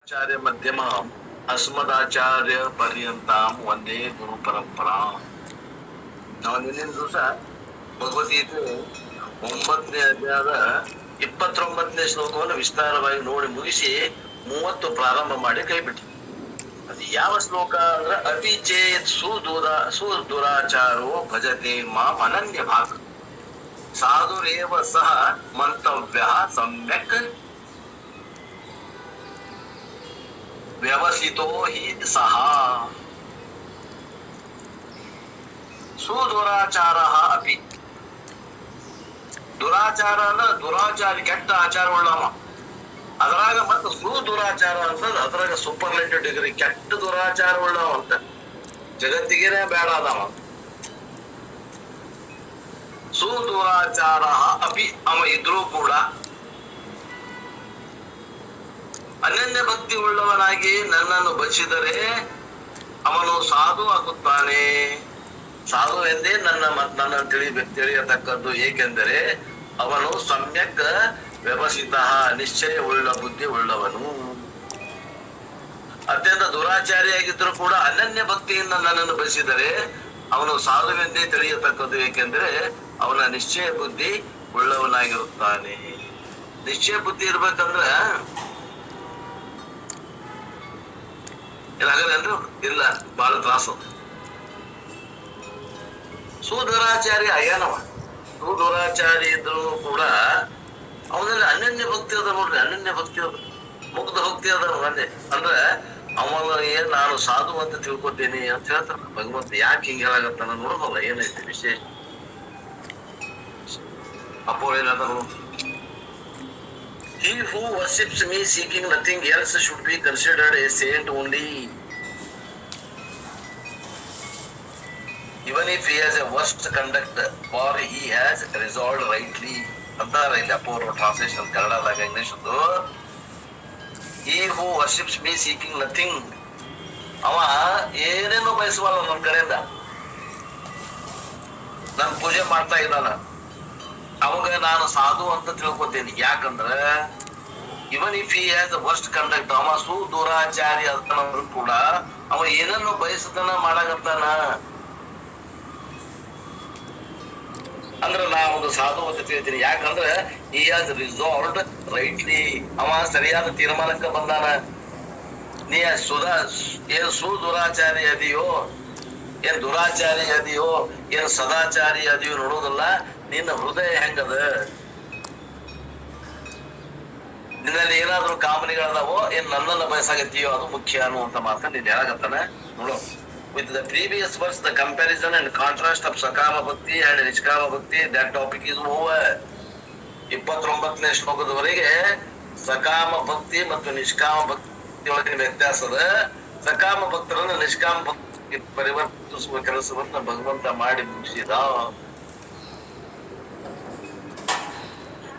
ಆಚಾರ್ಯ ಮಧ್ಯಮ ಅಸ್ಮದಾಚಾರ್ಯ ಪರ್ಯಂತಾಂ ಒಂದೇ ಗುರು ಪರಂಪರಾ. ನಾವು ನಿನ್ನಿನ ದಿವಸ ಭಗವದ್ಗೀತೆ 9ನೇ ಅಧ್ಯಾಯದ 29ನೇ ಶ್ಲೋಕವನ್ನು ವಿಸ್ತಾರವಾಗಿ ನೋಡಿ ಮುಗಿಸಿ 30 ಪ್ರಾರಂಭ ಮಾಡಿ ಕೈ ಬಿಟ್ಟು. ಅದು ಯಾವ ಶ್ಲೋಕ ಅಂದ್ರೆ ಅಪಿ ಚೇತ್ ಸುದುರಾಚಾರೋ ಭಜತೆ ಮಾಂ ಅನನ್ಯ ಭಾಗ ಸಾಧುರೇವ ಸಹ ಮಂತವ್ಯ ಸಮ್ಯಕ್ ವ್ಯವಸಿತೋ ಹಿ ಸಹ. ಸುದುರಾಚಾರ ಅಪಿ ದುರಾಚಾರ ಅಲ್ಲ, ದುರಾಚಾರಿ ಕೆಟ್ಟ ಆಚಾರವುಳ್ಳವ. ಅದ್ರಾಗ ಮತ್ತೆ ಸುದುರಾಚಾರ ಅಂತಂದ್ರೆ ಅದ್ರಾಗ ಸೂಪರ್ಲೇಟಿವ್ ಡಿಗ್ರಿ, ಕೆಟ್ಟ ದುರಾಚಾರವುಳ್ಳವ ಅಂತ ಜಗತ್ತಿಗೆನೆ ಬೇಡ ಅದಾವ. ಸುದುರಾಚಾರ ಅಪಿ ಅವ ಇದ್ರೂ ಕೂಡ ಅನನ್ಯ ಭಕ್ತಿ ಉಳ್ಳವನಾಗಿ ನನ್ನನ್ನು ಬಯಸಿದರೆ ಅವನು ಸಾಧು ಆಗುತ್ತಾನೆ. ಸಾಧು ಎಂದೇ ನನ್ನ ತಿಳಿಯತಕ್ಕದ್ದು. ಏಕೆಂದರೆ ಅವನು ಸಮ್ಯಕ್ ವ್ಯವಸ್ಥಿತ ನಿಶ್ಚಯ ಉಳ್ಳ ಬುದ್ಧಿ ಉಳ್ಳವನು. ಅತ್ಯಂತ ದುರಾಚಾರಿಯಾಗಿದ್ದರೂ ಕೂಡ ಅನನ್ಯ ಭಕ್ತಿಯಿಂದ ನನ್ನನ್ನು ಬಯಸಿದರೆ ಅವನು ಸಾಧುವೆಂದೇ ತಿಳಿಯತಕ್ಕದ್ದು. ಏಕೆಂದ್ರೆ ಅವನ ನಿಶ್ಚಯ ಬುದ್ಧಿ ಉಳ್ಳವನಾಗಿರುತ್ತಾನೆ. ನಿಶ್ಚಯ ಬುದ್ಧಿ ಇರ್ಬೇಕಂದ್ರ ಏನಾಗಲ್ಲೇನ್ರು? ಇಲ್ಲ, ಬಹಳ ತ್ರಾಸು. ಸುದುರಾಚಾರಿ ಅಯ್ಯನವ. ಸುದುರಾಚಾರಿ ಇದ್ರು ಕೂಡ ಅವನಲ್ಲಿ ಅನನ್ಯ ಭಕ್ತಿ ಅದ ನೋಡ್ರಿ. ಅನನ್ಯ ಭಕ್ತಿ ಅದ, ಮುಗ್ಧ ಭಕ್ತಿ ಅದ ಒಂದೇ. ಅಂದ್ರೆ ಅವನ ಏನ್ ನಾನು ಸಾಧು ಅಂತ ತಿಳ್ಕೊತೀನಿ ಅಂತ ಹೇಳ್ತಾನ ಭಗವಂತ. ಯಾಕೆ ಹಿಂಗ ಹೇಳಾಗತ್ತಾನ ನೋಡೋದಲ್ಲ, ಏನೈತಿ ವಿಶೇಷ. ಅಪ್ಪೋ ಏನಾದ್ರು He who worships me seeking nothing else should be considered a saint only. Even if he has a worst conduct, for he has resolved rightly. ಅಂತಾರೆ ಇಲ್ಲಿ ಅಪೂರ್ವ ಟ್ರಾನ್ಸ್ಲೇಷನ್ ಕನ್ನಡದಾಗ English. He who worships me seeking nothing, ಅವ ಏನೇನು ಬಯಸುವಲ್ಲ ನನ್ನ ಕಡೆಯಿಂದ. ನಾನು ಪೂಜೆ ಮಾಡ್ತಾ ಇದ್ದಾನ, ಅವಾಗ ನಾನು ಸಾಧು ಅಂತ ತಿಳ್ಕೊತೀನಿ. ಯಾಕಂದ್ರ even if he has worst conduct, ಅವ ಸುದುರಾಚಾರಿ ಅಂತಂದ್ರು ಕೂಡ ಅವ ಏನನ್ನು ಬಯಸದನ ಮಾಡಾಕತ್ತಾನ ಅಂದ್ರೆ ನಾ ಒಂದು ಸಾಧು ಅಂತ ತಿಳ್ತೀನಿ. ಯಾಕಂದ್ರೆ ಹಿ ಹ್ಯಾಸ್ ರಿಸಾಲ್ವ್ಡ್ ರೈಟ್ಲಿ, ಅವ ಸರಿಯಾದ ತೀರ್ಮಾನಕ್ಕೆ ಬಂದಾನ. ನೀ ಏನ್ ಸುದುರಾಚಾರಿ ಅದೆಯೋ, ಏನ್ ದುರಾಚಾರಿ ಅದೆಯೋ, ಏನ್ ಸದಾಚಾರಿ ಅದೆಯೋ ನೋಡೋದಲ್ಲ, ನಿನ್ನ ಹೃದಯ ಹೆಂಗದ, ನಿನ್ನಲ್ಲಿ ಏನಾದ್ರೂ ಕಾಮನೆಗಳದಾವೋ, ಏನ್ ನನ್ನನ್ನು ಬಯಸಾಗತ್ತೀಯೋ, ಅದು ಮುಖ್ಯ ಅನ್ನುವಂತ ಮಾತನ್ನ ನೀನ್ ಹೇಳಾಗತ್ತಾನ ನೋಡು. With the previous verse the comparison and contrast of sakama bhakti and nishkama bhakti, that topic is over. 29ನೇ ಶ್ಲೋಕದವರೆಗೆ ಸಕಾಮ ಭಕ್ತಿ ಮತ್ತು ನಿಷ್ಕಾಮ ಭಕ್ತಿ ಒಳಗಿನ ವ್ಯತ್ಯಾಸದ. ಸಕಾಮ ಭಕ್ತರನ್ನು ನಿಷ್ಕಾಮ ಭಕ್ತಿ ಪರಿವರ್ತಿಸುವ ಕೆಲಸವನ್ನ ಭಗವಂತ ಮಾಡಿ ಮುಗಿಸಿದ.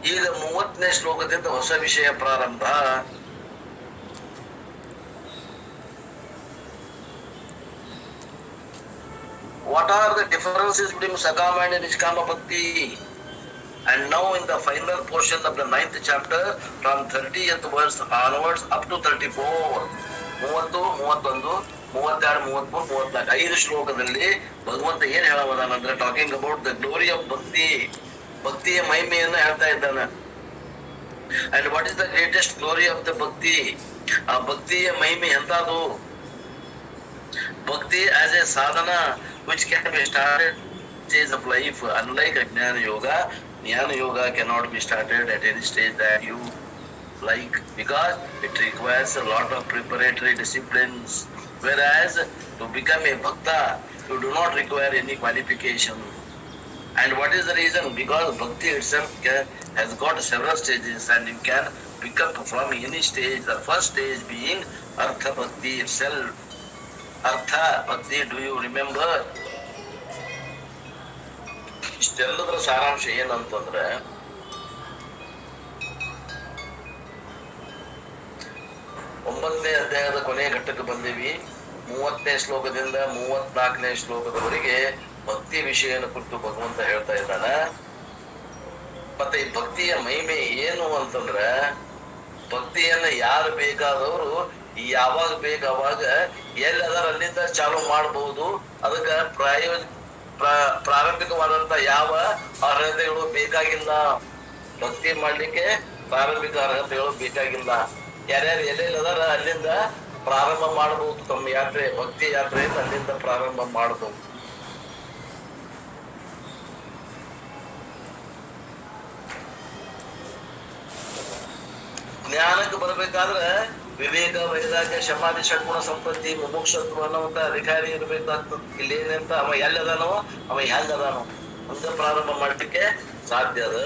ಈಗ 30ನೇ ಶ್ಲೋಕದಿಂದ ಹೊಸ ವಿಷಯ ಪ್ರಾರಂಭ. What are the differences between Sakama and Niskama Bhakti? And now in the final portion of the 9th chapter, from 30th verse onwards up to 34, 30, 31, 32, 33, 34, 5 ಶ್ಲೋಕದಲ್ಲಿ ಭಗವಂತ ಏನ್ ಹೇಳೋದಾನಂದ್ರೆ talking about the glory of bhakti, ಭಕ್ತಿಯ ಮಹಿಮೆಯನ್ನ ಹೇಳ್ತಾ ಇದ್ದಾನ. And what is the greatest glory of the bhakti? ಆ ಭಕ್ತಿಯ ಮಹಿಮೆ ಎಂತದು? Bhakti as a sadhana which can be started stage of life, unlike Jnana Yoga. Jnana Yoga cannot be started at any stage that you like, because it requires a lot of preparatory disciplines, whereas to become a bhakta you do not require any qualification. And what is the reason? Because bhakti itself has got several stages and you can pick up from any stage. The first stage being Artha Bhakti itself. Artha Bhakti, do you remember? ಇಷ್ಟೆಲ್ಲದರ ಸಾರಾಂಶ ಏನಂತಂದ್ರೆ, ಒಂಬತ್ತನೇ ಅಧ್ಯಾಯದ ಕೊನೆಯ ಘಟ್ಟಕ್ಕೆ ಬಂದೀವಿ. 30ನೇ ಶ್ಲೋಕದಿಂದ 34ನೇ ಶ್ಲೋಕದವರೆಗೆ ಭಕ್ತಿ ವಿಷಯನ ಕುರಿತು ಭಗವಂತ ಹೇಳ್ತಾ ಇದ್ದಾನ. ಮತ್ತೆ ಈ ಭಕ್ತಿಯ ಮಹಿಮೆ ಏನು ಅಂತಂದ್ರೆ ಭಕ್ತಿಯನ್ನ ಯಾರು ಬೇಕಾದವರು ಯಾವಾಗ ಬೇಕು ಅವಾಗ ಎಲ್ಲಿ ಅದರ ಅಲ್ಲಿಂದ ಚಾಲು ಮಾಡಬಹುದು. ಅದಕ್ಕ ಪ್ರಾರಂಭಿಕವಾದಂತ ಯಾವ ಅರ್ಹತೆಗಳು ಬೇಕಾಗಿಲ್ಲ. ಭಕ್ತಿ ಮಾಡ್ಲಿಕ್ಕೆ ಪ್ರಾರಂಭಿಕ ಅರ್ಹತೆಗಳು ಬೇಕಾಗಿಲ್ಲ. ಯಾರ್ಯಾರು ಎಲ್ಲೆಲ್ಲಿ ಅದಾರ ಅಲ್ಲಿಂದ ಪ್ರಾರಂಭ ಮಾಡಬಹುದು. ತಮ್ಮ ಯಾತ್ರೆ, ಭಕ್ತಿ ಯಾತ್ರೆಯಿಂದ ಅಲ್ಲಿಂದ ಪ್ರಾರಂಭ ಮಾಡಬಹುದು. ಜ್ಞಾನಕ್ಕೆ ಬರ್ಬೇಕಾದ್ರೆ ವಿವೇಕ, ವೈರಾಗ್ಯ, ಶಮಾಧಿ, ಷಡ್ಗುಣ ಸಂಪತ್ತಿ, ಮುಮುಕ್ಷತ್ವ ಅನ್ನುವಂತ ಅಧಿಕಾರಿ ಇರ್ಬೇಕಾಗ್ತದ. ಇಲ್ಲಿ ಏನಂತ ಅವ ಎಲ್ಲದಾನೋ, ಅವ ಹೆಂಗ ಅದಾನೋ ಅಂತ ಪ್ರಾರಂಭ ಮಾಡ್ಲಿಕ್ಕೆ ಸಾಧ್ಯ ಅದ.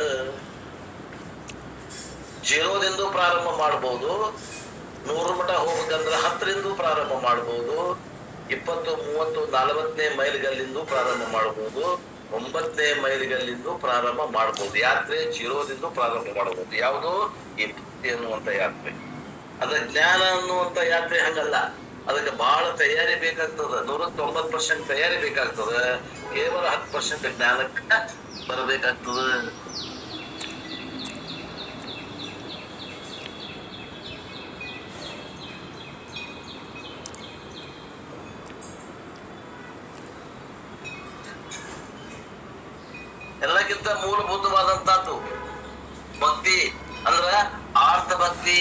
ಜೀರೋದಿಂದ ಪ್ರಾರಂಭ ಮಾಡ್ಬೋದು. 100 ಮಟ ಹೋಗ್ಬೇಕಂದ್ರೆ 10ರಿಂದ ಪ್ರಾರಂಭ ಮಾಡ್ಬೋದು. 20, 30, 40ನೇ ಮೈಲಿಗಲ್ಲಿಂದ ಪ್ರಾರಂಭ ಮಾಡ್ಬೋದು. 9ನೇ ಮೈಲಿಗಲ್ಲಿಂದ ಪ್ರಾರಂಭ ಮಾಡ್ಬೋದು. ಯಾತ್ರೆ ಜೀರೋದಿಂದ ಪ್ರಾರಂಭ ಮಾಡ್ಬೋದು. ಯಾವುದು? ಈ ಭಕ್ತಿ ಅನ್ನುವಂತ ಯಾತ್ರೆ. ಅದ ಜ್ಞಾನ ಅನ್ನುವಂತ ಯಾತ್ರೆ ಹಂಗಲ್ಲ. ಅದಕ್ಕೆ ಬಹಳ ತಯಾರಿ ಬೇಕಾಗ್ತದ. 190% ತಯಾರಿ ಬೇಕಾಗ್ತದ. ಕೇವಲ 10% ಜ್ಞಾನಕ್ಕ ಬರಬೇಕಾಗ್ತದ. ಎಲ್ಲಕ್ಕಿಂತ ಮೂಲಭೂತವಾದಂತದ್ದು ಭಕ್ತಿ ಅಂದ್ರ ಆರ್ಥ ಭಕ್ತಿ.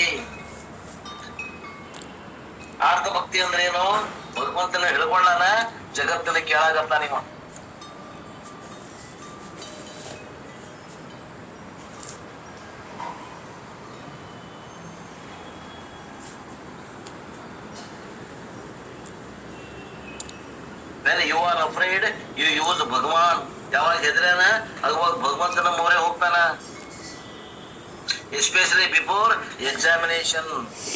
ಆರ್ಥ ಭಕ್ತಿ ಅಂದ್ರೆ ಏನು? ಭಗವಂತನ ಹಿಡ್ಕೊಳ್ಳಾನ, ಜಗತ್ತನ್ನ ಕೇಳಾಗತ್ತ ನೀವು. When you are afraid, you use ಭಗವಾನ್. ಯಾವಾಗ ಹೆದರೇನ ಅವಾಗ ಭಗವಂತನ ಮೊರೆ ಹೋಗ್ತಾನ. Especially before examination.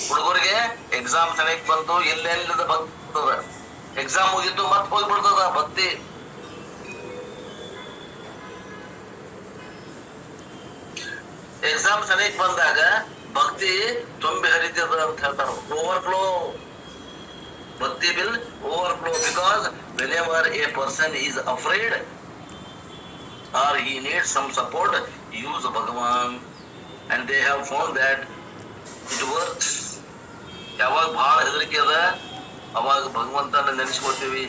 ಹುಡುಗರಿಗೆ ಎಕ್ಸಾಮ್ ಸಮಯಕ್ಕೆ ಬಂತು, ಎಲ್ಲೆಲ್ಲದ ಬರ್ತದ. ಎಕ್ಸಾಮ್ ಮುಗಿದ್ದು ಮತ್ತೆ ಹೋಗ್ಬಿಡ್ತದ ಭಕ್ತಿ. ಎಕ್ಸಾಮ್ ಸಮಯಕ್ಕೆ ಬಂದಾಗ ಭಕ್ತಿ ತುಂಬಿ ಹರಿತದ ಅಂತ ಹೇಳ್ತಾರ. ಓವರ್ಫ್ಲೋ. ಭಕ್ತಿ will overflow because whenever a person is afraid or he needs some support, use Bhagavan, and they have found that it works. ಯಾವಾಗ ಬಹಳ ಹೆದರಿಕೆ ಅದ ಅವಾಗ ಭಗವಂತನ ನೆನೆಸ್ಕೊಳ್ತೀವಿ.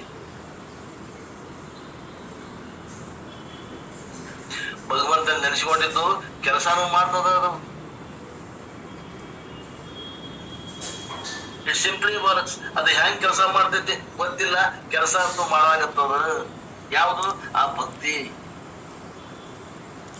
ಭಗವಂತನ ನೆನೆಸ್ಕೊಂಡಿದ್ದು ಕೆಲಸನೂ ಮಾಡ್ತದ. ಅದು ಇಟ್ ಸಿಂಪ್ಲಿ ವರ್ಕ್ಸ್. ಅದು ಹೆಂಗ್ ಕೆಲಸ ಮಾಡ್ತೈತಿ ಗೊತ್ತಿಲ್ಲ, ಕೆಲಸ ಅಂತೂ ಮಾಡಾಗತ್ತದ. ಯಾವುದು? ಆ ಭಕ್ತಿ.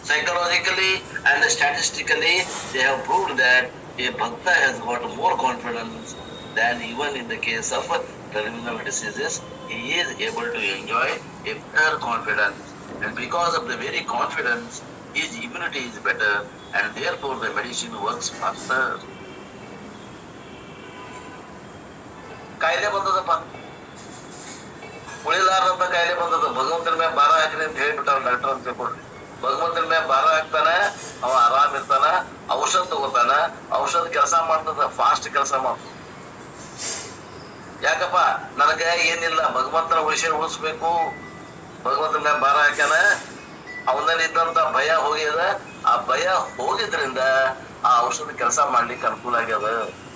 Psychologically and statistically, they have proved that a bhakta has got more confidence than even in the case of terminal diseases. He is able to enjoy a better confidence, and because of the very confidence, his immunity is better, and therefore the medicine works faster. ಕಾಯಿಲೆ ಬಂದದಪ್ಪ, ಉಳಿಲಾರ್ದಂತ ಕಾಯಿಲೆ ಬಂದದ. ಭಗವಂತನ ಮೇಲೆ ಭಾರ ಹಾಕಿರಿ ಅಂತ ಹೇಳ್ಬಿಟ್ಟಾರ doctor ಅಂತ ತಿಳ್ಕೊಳ್ರಿ. ಭಗವಂತನ ಮೇಲೆ ಭಾರ ಹಾಕ್ತಾನ, ಅವ ಆರಾಮ್ ಇರ್ತಾನ. ಔಷಧ ತಗೋತಾನ, ಔಷಧ ಕೆಲಸ ಮಾಡ್ತದ, ಫಾಸ್ಟ್ ಕೆಲಸ ಮಾಡ್ತದ. ಯಾಕಪ್ಪ? ನನಗೆ ಏನಿಲ್ಲ, ಭಗವಂತನ ಉಳಿಸ್ಬೇಕು. ಭಗವಂತನ ಮೇಲೆ ಭಾರ ಹಾಕ್ಯಾನ, ಅವನಲ್ಲಿ ಇದ್ದಂತ ಭಯ ಹೋಗ್ಯದ. ಆ ಭಯ ಹೋಗಿದ್ರಿಂದ ಆ ಔಷಧ ಕೆಲಸ ಮಾಡ್ಲಿಕ್ಕೆ ಅನುಕೂಲ ಆಗ್ಯದ.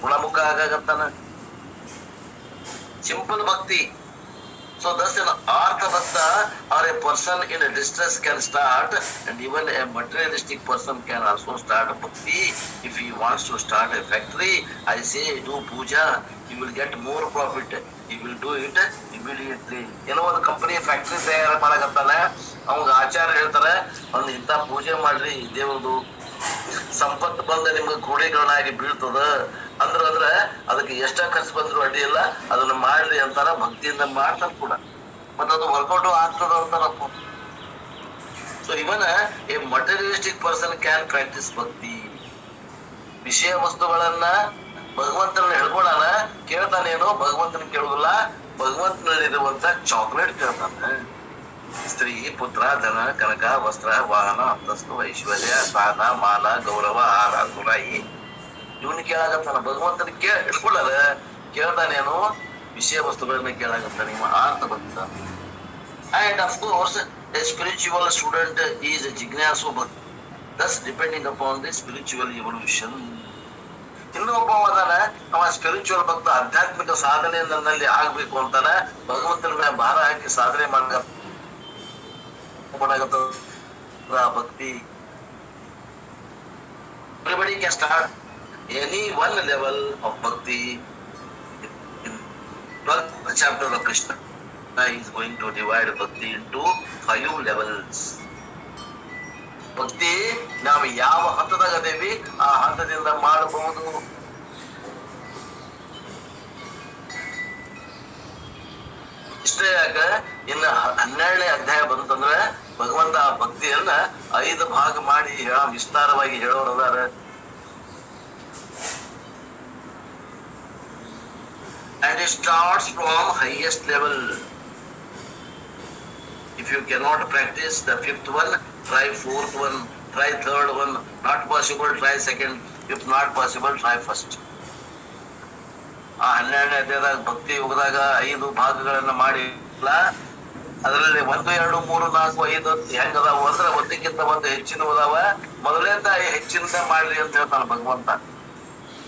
ಗುಣಮುಖ ಆಗಾಗತ್ತಾನ. Simple bhakti. So thus an artha bhakta or a person in a distress can start, and even a materialistic person can also start a bhakti. If he wants to start a factory, I say do puja, he will get more profit. He will do it immediately. ಏನೋ ಒಂದು company factory ತಯಾರು ಮಾಡಕತ್ತಾನ, ಅವಾಗ ಆಚಾರ್ಯ ಹೇಳ್ತಾರೆ ಒಂದು ಇಂಥ ಪೂಜೆ ಮಾಡ್ರಿ, ದೇವ್ರದು ಸಂಪತ್ತು ಬಂದ ನಿಮ್ಗೆ ಕ್ರೋಢೀಕರಣಾಗಿ ಬೀಳ್ತದ ಅಂದ್ರ ಅದಕ್ಕೆ ಎಷ್ಟ ಖರ್ಚು ಬಂದ್ರು ಅಡ್ಡಿ ಇಲ್ಲ, ಅದನ್ನ ಮಾಡ್ರಿ ಅಂತಾರ. ಭಕ್ತಿಯಿಂದ ಮಾಡ್ತಾರ ಕೂಡ, ಮತ್ತೆ ಅದು ವರ್ಕೌಟ್ ಆಗ್ತದ ಅಂತಾರಪ್ಪ. So even a materialistic person can practise bhakti. ವಿಷಯ ವಸ್ತುಗಳನ್ನ ಭಗವಂತನ ಹೇಳ್ಕೊಳಾನ, ಕೇಳ್ತಾನೇನೋ ಭಗವಂತನ ಕೇಳುದಿಲ್ಲ. ಭಗವಂತನಲ್ಲಿರುವಂತ ಚಾಕ್ಲೇಟ್ ಕೇಳ್ತಾನೆ. ಸ್ತ್ರೀ, ಪುತ್ರ, ಧನ, ಕನಕ, ವಸ್ತ್ರ, ವಾಹನ, ಅಂತಸ್ತು, ಐಶ್ವರ್ಯ, ಸ್ಥಾನ, ಮಾನ, ಗೌರವ, ಆಹಾರ, ಸುರಾಯಿ ಇವನ್ ಕೇಳಾಗತ್ತಾನ. ಭಗವಂತನ ಹಿಡ್ಕೊಳ್ಳಲ್ಲ, ಕೇಳ್ತಾನೇನು ವಿಷಯ ವಸ್ತುಗಳನ್ನ ಕೇಳಾಗತ್ತಾನ. ನಿಮ್ಮ ಆರ್ಥ ಭಕ್ತ. And of course a spiritual student is a jijnasu bhakta, thus depending upon the spiritual evolution. ಇನ್ನೊಬ್ಬ ಅದಾನ, ಅವ ಸ್ಪಿರಿಚುವಲ್ ಭಕ್ತ, ಆಧ್ಯಾತ್ಮಿಕ ಸಾಧನೆ ನನ್ನಲ್ಲಿ ಆಗ್ಬೇಕು ಅಂತಾನ, ಭಗವಂತನ ಮೇಲೆ ಭಾರ ಹಾಕಿ ಸಾಧನೆ ಮಾಡಕತ್ತ ಭಕ್ತಿ. Everybody can start any one level of bhakti. In 12th chapter of Krishna, he is going to divide bhakti into 5 levels. ಭಕ್ತಿ ನಾವು ಯಾವ ಹಂತದಾಗ ಅದೇವಿ ಆ ಹಂತದಿಂದ ಮಾಡಬಹುದು. ಇಷ್ಟೇ ಯಾಕ ಇನ್ನು 12ನೇ ಅಧ್ಯಾಯ ಬಂತಂದ್ರೆ ಭಗವಂತ ಆ ಭಕ್ತಿಯನ್ನ 5 ಭಾಗ ಮಾಡಿ ವಿಸ್ತಾರವಾಗಿ ಹೇಳೋರು ಅದಾರ. And it starts from highest level. If you cannot practice the 5th one, try 4th one, try 3rd one. Not possible, try 2nd. If not possible, try 1st. ಆ 12ನೇ ಅಧ್ಯಾಯದಾಗ ಭಕ್ತಿ ಯೋಗದಾಗ 5 ಭಾಗಗಳನ್ನ ಮಾಡಿಲ್ಲ. ಅದರಲ್ಲಿ 1, 2, 3, 4, 5 ಹೆಂಗದಾವ ಅಂದ್ರೆ ಒಂದಕ್ಕಿಂತ ಒಂದು ಹೆಚ್ಚಿನ ಅದಾವ. ಮೊದಲನೇದ ಹೆಚ್ಚಿನ ಮಾಡ್ರಿ ಅಂತ ಹೇಳ್ತಾನ ಭಗವಂತ.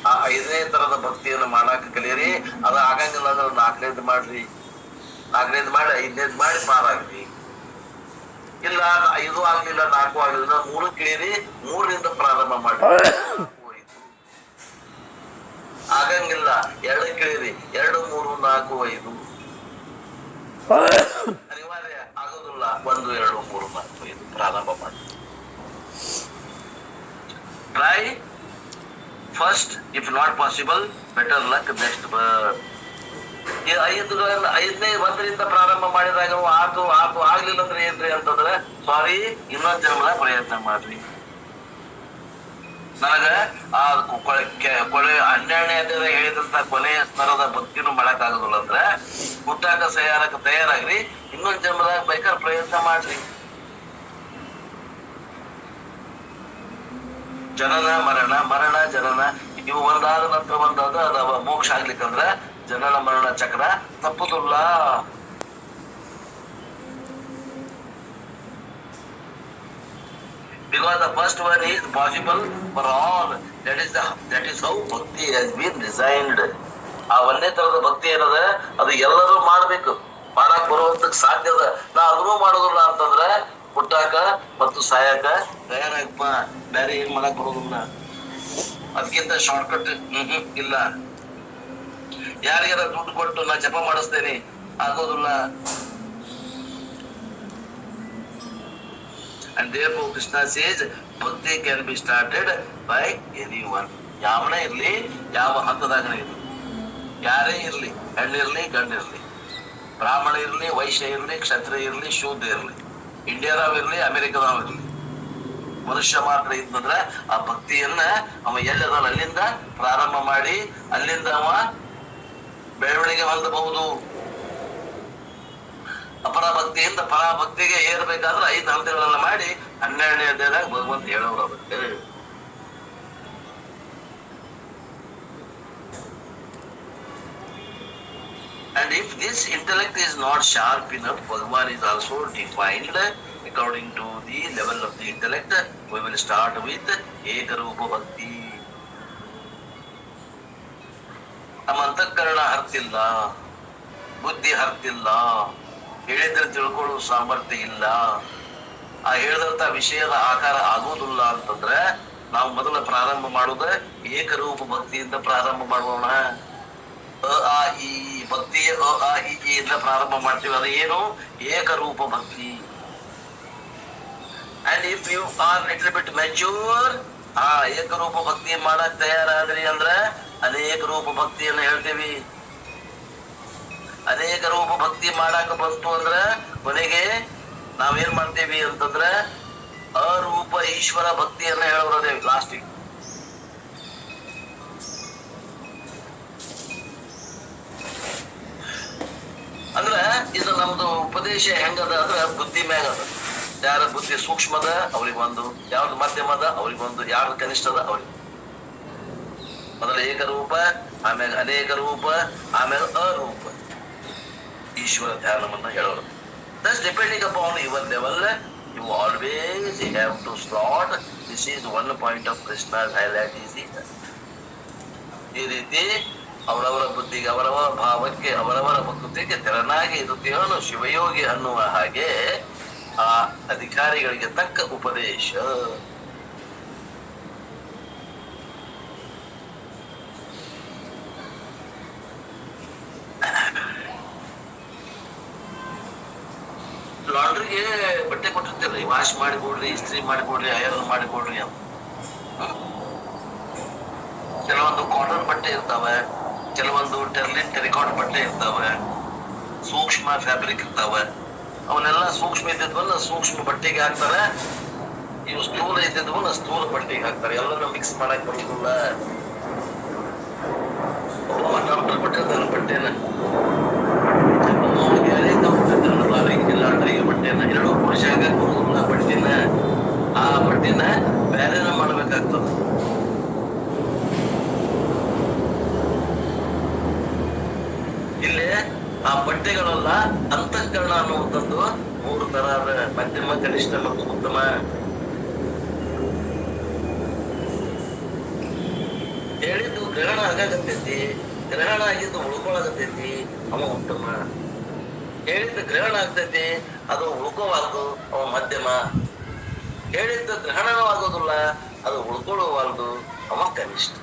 ಆ 5ನೇ ತರದ ಭಕ್ತಿಯನ್ನು ಮಾಡಾಕ ಕಲಿಯಿರಿ. ಅದು ಆಗಂಗಿಲ್ಲ ಅಂದ್ರೆ 4ನೇದು ಮಾಡ್ರಿ, 4ನೇದು ಮಾಡಿ 5ನೇದು ಮಾಡಿ ಪಾರಾಗ್ರಿ. ಇಲ್ಲ 5 ಆಗ್ಲಿಲ್ಲ 4 ಆಗ್ಲಿಲ್ಲ 3 ಕೇಳಿರಿ, 3ರಿಂದ ಪ್ರಾರಂಭ ಮಾಡಿ. ಆಗಂಗಿಲ್ಲ 2 ಕೇಳಿರಿ, 2, 3, 4, 5 ಅನಿವಾರ್ಯ ಆಗೋದಿಲ್ಲ. 1, 2, 3, 4, 5 ಪ್ರಾರಂಭ ಮಾಡಿ. Try first, if not possible better luck next ಬರ್ತ್. 5ನೇ 1ರಿಂದ ಪ್ರಾರಂಭ ಮಾಡಿದಾಗ ಆತು ಆಗ್ಲಿಲ್ಲ ಅಂದ್ರೆ ಏನ್ರಿ ಅಂತಂದ್ರೆ ಸಾರಿ, ಇನ್ನೊಂದ್ ಜನ್ಮದಾಗ ಪ್ರಯತ್ನ ಮಾಡ್ರಿ. ನನಗ ಆ 12ನೇ ಅಧ್ಯಾಯದಾಗ ಹೇಳಿದಂತ ಕೊನೆಯ ಸ್ತರದ ಭಕ್ತಿನೂ ಮಾಡಕ್ ಆಗೋದಿಲ್ಲ ಅಂದ್ರೆ ಹುಟ್ಟಾಕ ತಯಾರಾಗ್ರಿ, ಇನ್ನೊಂದ್ ಜನ್ಮದಾಗ ಬೇಕಾದ್ರೆ ಪ್ರಯತ್ನ ಮಾಡ್ರಿ. ಜನನ ಮರಣ, ಮರಣ ಜನನ ಇವು ಒಂದಾದ ನಂತರ ಒಂದಾದ ಅದಾವ. ಮೋಕ್ಷ ಆಗ್ಲಿಕ್ಕಂದ್ರ ಜನನ ಮರಣ ಚಕ್ರ ತಪ್ಪುದಿಲ್ಲ. Because the first one is possible for all. That is how bhakti has been designed. ಆ 1ನೇ ತರದ ಭಕ್ತಿ ಏನದ ಅದು ಎಲ್ಲರೂ ಮಾಡ್ಬೇಕು, ಮಾಡಕ್ ಬರುವಂತಕ್ ಸಾಧ್ಯ ಅದ. ನಾ ಅದನ್ನೂ ಮಾಡೋದಿಲ್ಲ ಅಂತಂದ್ರೆ ಹುಟ್ಟಾಕ ಮತ್ತು ಸಾಯಕ ತಯಾರಾಗಪ್ಪ, ಬೇರೆ ಏನ್ ಮಾಡಕ್ ಬರೋದಿಲ್ಲ. ಅದಕ್ಕಿಂತ ಶಾರ್ಟ್ಕಟ್ ಇಲ್ಲ. ಯಾರಿಗಾರ ದುಡ್ಡು ಕೊಟ್ಟು ನಾ ಜಪ ಮಾಡಿಸ್ತೇನೆ ಆಗೋದಿಲ್ಲ. And therefore Krishna says bhakti can be started by anyone. ಯಾವನೇ ಇರ್ಲಿ, ಯಾವ ಹಂತದಾಗನೇ ಇರ್ಲಿ, ಯಾರೇ ಇರ್ಲಿ, ಹೆಣ್ಣಿರ್ಲಿ ಗಂಡಿರ್ಲಿ, ಬ್ರಾಹ್ಮಣ ಇರ್ಲಿ, ವೈಶ್ಯ ಇರ್ಲಿ, ಕ್ಷತ್ರಿಯ ಇರ್ಲಿ, ಶೂದ್ರ ಇರ್ಲಿ, ಇಂಡಿಯಾದವ್ ಇರ್ಲಿ, ಅಮೆರಿಕದವ್ ಇರ್ಲಿ, ಮನುಷ್ಯ ಮಾತ್ರ ಇದ್ದಂದ್ರೆ ಆ ಭಕ್ತಿಯನ್ನ ಅವ ಎಲ್ಲದಾನ ಅಲ್ಲಿಂದ ಪ್ರಾರಂಭ ಮಾಡಿ ಅಲ್ಲಿಂದ ಅವ ಬೆಳವಣಿಗೆ ಹೊಂದಬಹುದು. ಅಪರಭಕ್ತಿಯಿಂದ ಪರಾಭಕ್ತಿಗೆ ಏರ್ಬೇಕಾದ್ರೆ 5 ಹಂತಗಳನ್ನ ಮಾಡಿ 12ನೇ ಅಧ್ಯಾಯದಾಗ ಭಗವಂತ ಹೇಳೋರು ಅದಕ್ಕೆ. And if this intellect is not sharp enough, Bhagavan is also defined according to the level of the intellect. We will start with Ekarupa Bhakti. ನಮ್ಮ ಅಂತಃಕರಣ ಹರ್ತಿಲ್ಲ, ಬುದ್ಧಿ ಹರ್ತಿಲ್ಲ, ಹೇಳಿದ್ರೆ ತಿಳ್ಕೊಳ್ಳೋ ಸಾಮರ್ಥ್ಯ ಇಲ್ಲ, ಆ ಹೇಳಿದಂತ ವಿಷಯದ ಆಕಾರ ಆಗೋದಿಲ್ಲ ಅಂತಂದ್ರೆ ನಾವು ಮೊದಲ ಪ್ರಾರಂಭ ಮಾಡೋದ ಏಕರೂಪ ಭಕ್ತಿಯಿಂದ ಪ್ರಾರಂಭ ಮಾಡೋಣ. ಆ ಈ ಭಕ್ತಿಯ ಇಂದ ಪ್ರಾರಂಭ ಮಾಡ್ತೀವಿ. ಅದು ಏನು? ಏಕರೂಪ ಭಕ್ತಿ. And if you are little bit mature, ಆ ಏಕರೂಪ ಭಕ್ತಿ ಮಾಡಕ್ ತಯಾರಾದ್ರಿ ಅಂದ್ರ ಅನೇಕ ರೂಪ ಭಕ್ತಿಯನ್ನ ಹೇಳ್ತೀವಿ. ಅನೇಕ ರೂಪ ಭಕ್ತಿ ಮಾಡಾಕ ಬಂತು ಅಂದ್ರ ಕೊನೆಗೆ ನಾವೇನ್ ಮಾಡ್ತೇವಿ ಅಂತಂದ್ರ ಅರೂಪ ಈಶ್ವರ ಭಕ್ತಿಯನ್ನ ಹೇಳೋರದೇವಿ ಲಾಸ್ಟಿಗೆ. ಅಂದ್ರ ಇದು ನಮ್ದು ಉಪದೇಶ ಹೆಂಗದ ಅಂದ್ರ ಬುದ್ಧಿ ಮ್ಯಾಗ ಅದ. ಯಾರ ಬುದ್ಧಿ ಸೂಕ್ಷ್ಮದ ಅವ್ರಿಗೊಂದು, ಯಾವ್ದು ಮಧ್ಯಮದ ಅವ್ರಿಗೊಂದು, ಯಾವ್ದು ಕನಿಷ್ಠದ ಅವ್ರಿಗೆ. ಮೊದಲ ಏಕರೂಪ, ಆಮ್ಯಾಗ ಅನೇಕ ರೂಪ, ಆಮ್ಯಾಗ ಅರೂಪ ಈಶ್ವರ ಧ್ಯಾನವನ್ನ ಹೇಳೋರು. Thus depending upon your level, you always have to start. This is one point of Krishna's highlight is it. ಈ ರೀತಿ ಅವರವರ ಬುದ್ಧಿಗೆ, ಅವರವರ ಭಾವಕ್ಕೆ, ಅವರವರ ಭಕ್ತಿಗೆ ತೆರನಾಗಿ ಇರುತ್ತೇವನು ಶಿವಯೋಗಿ ಅನ್ನುವ ಹಾಗೆ ಆ ಅಧಿಕಾರಿಗಳಿಗೆ ತಕ್ಕ ಉಪದೇಶ. ಲಾಂಡ್ರಿಗೆ ಬಟ್ಟೆ ಕೊಟ್ಟಿರ್ತೀರಿ, ವಾಶ್ ಮಾಡಿಕೊಡ್ರಿ, ಇಸ್ತ್ರಿ ಮಾಡಿಕೊಡ್ರಿ, ಐರನ್ ಮಾಡಿಕೊಡ್ರಿ ಅಂತ. ಕೆಲವೊಂದು ಕಾಟನ್ ಬಟ್ಟೆ ಇರ್ತಾವೆ, ಕೆಲವೊಂದು ಟೆರಿಕಾಟ್ ಬಟ್ಟೆ ಇರ್ತಾವೆ, ಸೂಕ್ಷ್ಮ ಫ್ಯಾಬ್ರಿಕ್ ಇರ್ತಾವೆ. ಅವನ್ನೆಲ್ಲ ಸೂಕ್ಷ್ಮ ಇದ್ದಿದ್ವಲ್ಲ ಸೂಕ್ಷ್ಮ ಬಟ್ಟೆಗೆ ಹಾಕ್ತಾರೆ, ಇವು ಸ್ಥೂಲ ಇದ್ದಿದ್ವಲ್ಲ ಸ್ಥೂಲ ಬಟ್ಟೆಗೆ ಹಾಕ್ತಾರೆ. ಎಲ್ಲರೂ ಮಿಕ್ಸ್ ಮಾಡಕ್ ಬರುದಿಲ್ಲ. ಡಾಕ್ಟರ್ ಕೊಟ್ಟಿರ್ತಾನೆ ಬಟ್ಟೆನ, ಲಾಂಡ್ರಿಗೆ ಬಟ್ಟೆನ, ಎರಡೂ ಪುರುಷ ಹಾಕಕ್ ಬರುದಿಲ್ಲ ಬಟ್ಟೆನ. ಆ ಬಟ್ಟೆನ ಬೇರೆನ ಮಾಡ್ಬೇಕಾಗ್ತದೆ. ಇಲ್ಲಿ ಆ ಬಟ್ಟೆಗಳೆಲ್ಲ ಅಂತಃಕರಣ ಅನ್ನುವಂಥದ್ದು 3 ತರ ಅದ: ಮಧ್ಯಮ, ಕನಿಷ್ಠ ಮತ್ತು ಉತ್ತಮ. ಹೇಳಿದ್ದು ಗ್ರಹಣ ಆಗಾಗತ್ತೈತಿ, ಗ್ರಹಣ ಆಗಿದ್ದು ಉಳ್ಕೊಳಗತ್ತೈತಿ, ಅವ ಉತ್ತಮ. ಹೇಳಿದ್ದು ಗ್ರಹಣ ಆಗ್ತೈತಿ, ಅದು ಉಳ್ಕೋವಾಲ್ದು, ಅವ ಮಧ್ಯಮ. ಹೇಳಿದ್ದು ಗ್ರಹಣನೂ ಆಗೋದಿಲ್ಲ, ಅದು ಉಳ್ಕೊಳ್ಳುವಾಲ್ದು, ಅವ ಕನಿಷ್ಠ.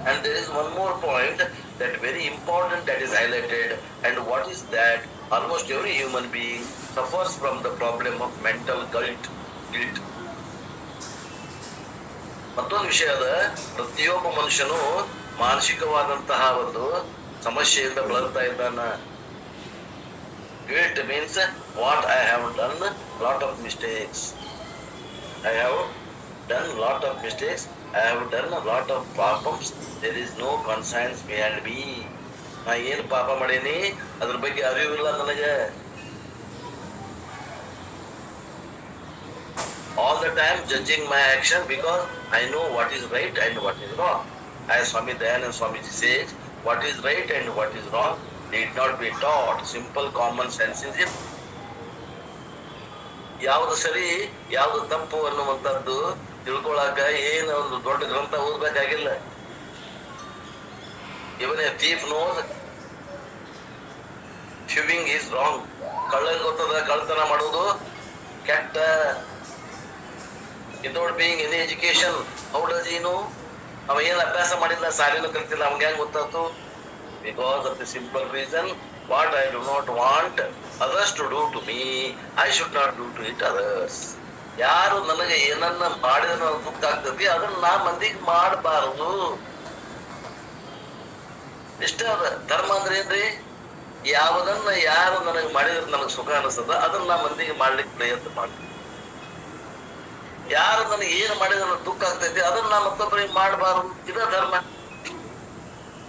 And there is one more point that very important that is highlighted, and what is that? Almost every human being suffers from the problem of mental guilt. ಮತ್ತೊಂದು ವಿಷಯ ಅದ, ಪ್ರತಿಯೊಬ್ಬ ಮನುಷ್ಯನು ಮಾನಸಿಕವಾದಂತಹ ಒಂದು ಸಮಸ್ಯೆಯಿಂದ ಬಳಲ್ತಾ ಇದ್ದಾನ. Guilt means what I have done lot of mistakes. I have done lot of mistakes. I have done a lot of papams. There is no conscience behind me. ನಾ ಏನು ಪಾಪ ಮಾಡೀನಿ ಅದ್ರ ಬಗ್ಗೆ ಅರಿವಿಲ್ಲ ನನಗೆ. All the time judging my action because I know what is right and what is wrong. As Swami Dayananda Swamiji says, what is right and what is wrong need not be taught. Simple common sense is it. ಯಾವುದು ಸರಿ ಯಾವುದು ತಪ್ಪು ಅನ್ನುವಂಥದ್ದು ತಿಳ್ಕೊಳಕ ಏನು ಒಂದು ದೊಡ್ಡ ಗ್ರಂಥ ಓದ್ಬೇಕಾಗಿಲ್ಲ. Even a thief knows thieving is wrong. ಕಳ್ಳನಿಗೆ ಗೊತ್ತದ ಕಳ್ಳತನ ಮಾಡೋದು ಕೆಟ್ಟ. Without being any education, how does he know? ಅವ ಏನು ಅಭ್ಯಾಸ ಮಾಡಿಲ್ಲ, ಸಾಲಿನ ಕಲ್ತಿಲ್ಲ, ಅವಂಗೆ ಹೆಂಗ್ ಗೊತ್ತಾಯ್ತು? Because of the simple reason, what I do not want others to do to me, I should not do to it others. ಯಾರು ನನಗೆ ಏನನ್ನ ಮಾಡಿದ್ರೆ ನನಗೆ ದುಃಖ ಆಗ್ತದೆ ಅದನ್ನ ನಾ ಮಂದಿಗೆ ಮಾಡಬಾರದು. ಇಷ್ಟೇ ಅದ ಧರ್ಮ ಅಂದ್ರೆ ಏನ್ರಿ? ಯಾವುದನ್ನ ಯಾರು ನನಗೆ ಮಾಡಿದ್ರೆ ನನಗೆ ಸುಖ ಅನಿಸ್ತದ ಅದನ್ನ ನಾ ಮಂದಿಗೆ ಮಾಡ್ಲಿಕ್ಕೆ ಪ್ರಯತ್ನ ಮಾಡ್ತೀನಿ. ಯಾರು ನನಗೆ ಏನು ಮಾಡಿದ್ರೆ ನನಗೆ ದುಃಖ ಆಗ್ತೈತಿ ಅದನ್ನ ನಾ ಮತ್ತೊಬ್ಬರಿಗೆ ಮಾಡಬಾರದು. ಇದ ಧರ್ಮ.